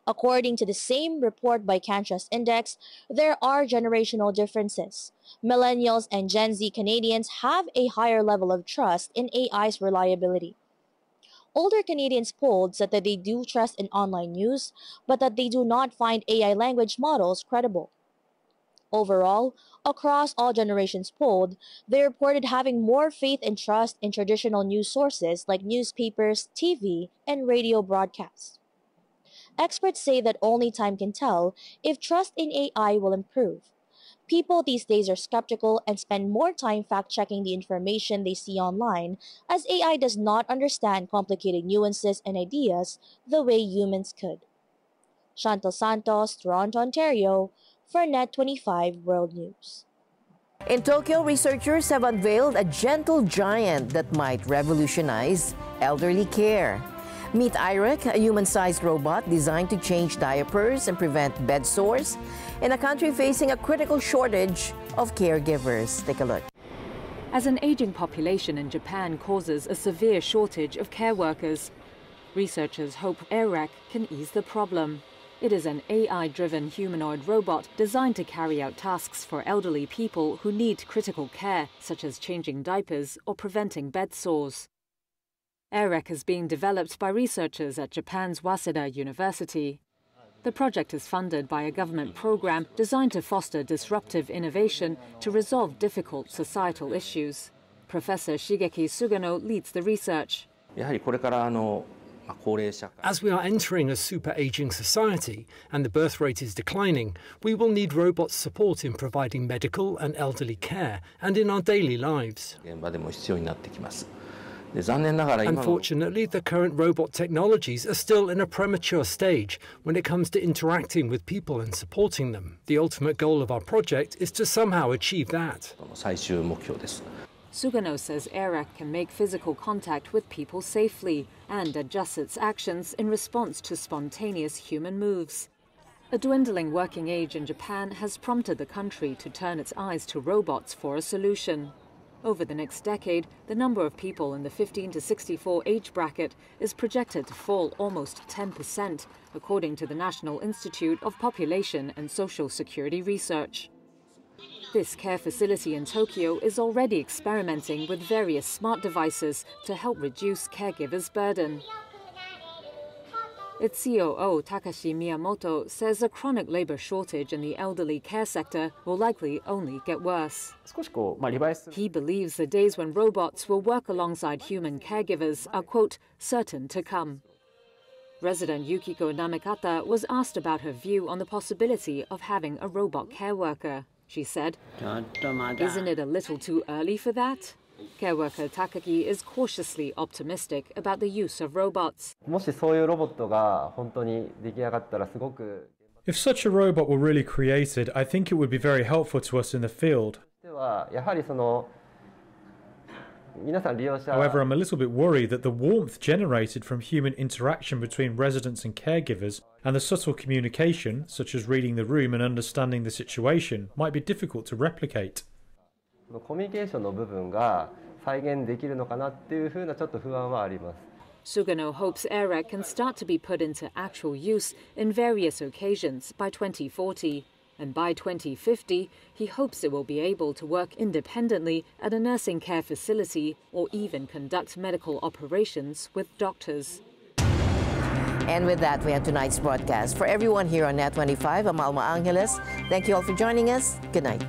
According to the same report by CanTrust Index, there are generational differences. Millennials and Gen Z Canadians have a higher level of trust in AI's reliability. Older Canadians polled said that they do trust in online news, but that they do not find AI language models credible. Overall, across all generations polled, they reported having more faith and trust in traditional news sources like newspapers, TV, and radio broadcasts. Experts say that only time can tell if trust in AI will improve. People these days are skeptical and spend more time fact-checking the information they see online, as AI does not understand complicated nuances and ideas the way humans could. Chantal Santos, Toronto, Ontario, for NET25 World News. In Tokyo, researchers have unveiled a gentle giant that might revolutionize elderly care. Meet IREC, a human-sized robot designed to change diapers and prevent bed sores in a country facing a critical shortage of caregivers. Take a look. As an aging population in Japan causes a severe shortage of care workers, researchers hope IREC can ease the problem. It is an AI-driven humanoid robot designed to carry out tasks for elderly people who need critical care, such as changing diapers or preventing bed sores. IREC is being developed by researchers at Japan's Waseda University. The project is funded by a government program designed to foster disruptive innovation to resolve difficult societal issues. Professor Shigeki Sugano leads the research. As we are entering a super-aging society and the birth rate is declining, we will need robots' support in providing medical and elderly care and in our daily lives. Unfortunately, the current robot technologies are still in a premature stage when it comes to interacting with people and supporting them. The ultimate goal of our project is to somehow achieve that. Sugano says IREC can make physical contact with people safely and adjusts its actions in response to spontaneous human moves. A dwindling working age in Japan has prompted the country to turn its eyes to robots for a solution. Over the next decade, the number of people in the 15 to 64 age bracket is projected to fall almost 10%, according to the National Institute of Population and Social Security Research. This care facility in Tokyo is already experimenting with various smart devices to help reduce caregivers' burden. Its COO, Takashi Miyamoto, says a chronic labor shortage in the elderly care sector will likely only get worse. He believes the days when robots will work alongside human caregivers are, quote, certain to come. Resident Yukiko Namekata was asked about her view on the possibility of having a robot care worker. She said, "Isn't it a little too early for that?" Care worker Takagi is cautiously optimistic about the use of robots. If such a robot were really created, I think it would be very helpful to us in the field. However, I'm a little bit worried that the warmth generated from human interaction between residents and caregivers and the subtle communication, such as reading the room and understanding the situation, might be difficult to replicate. Sugano hopes IREC can start to be put into actual use in various occasions by 2040. And by 2050, he hopes it will be able to work independently at a nursing care facility or even conduct medical operations with doctors. And with that, we end tonight's broadcast. For everyone here on NET25, I'm Alma Angeles. Thank you all for joining us. Good night.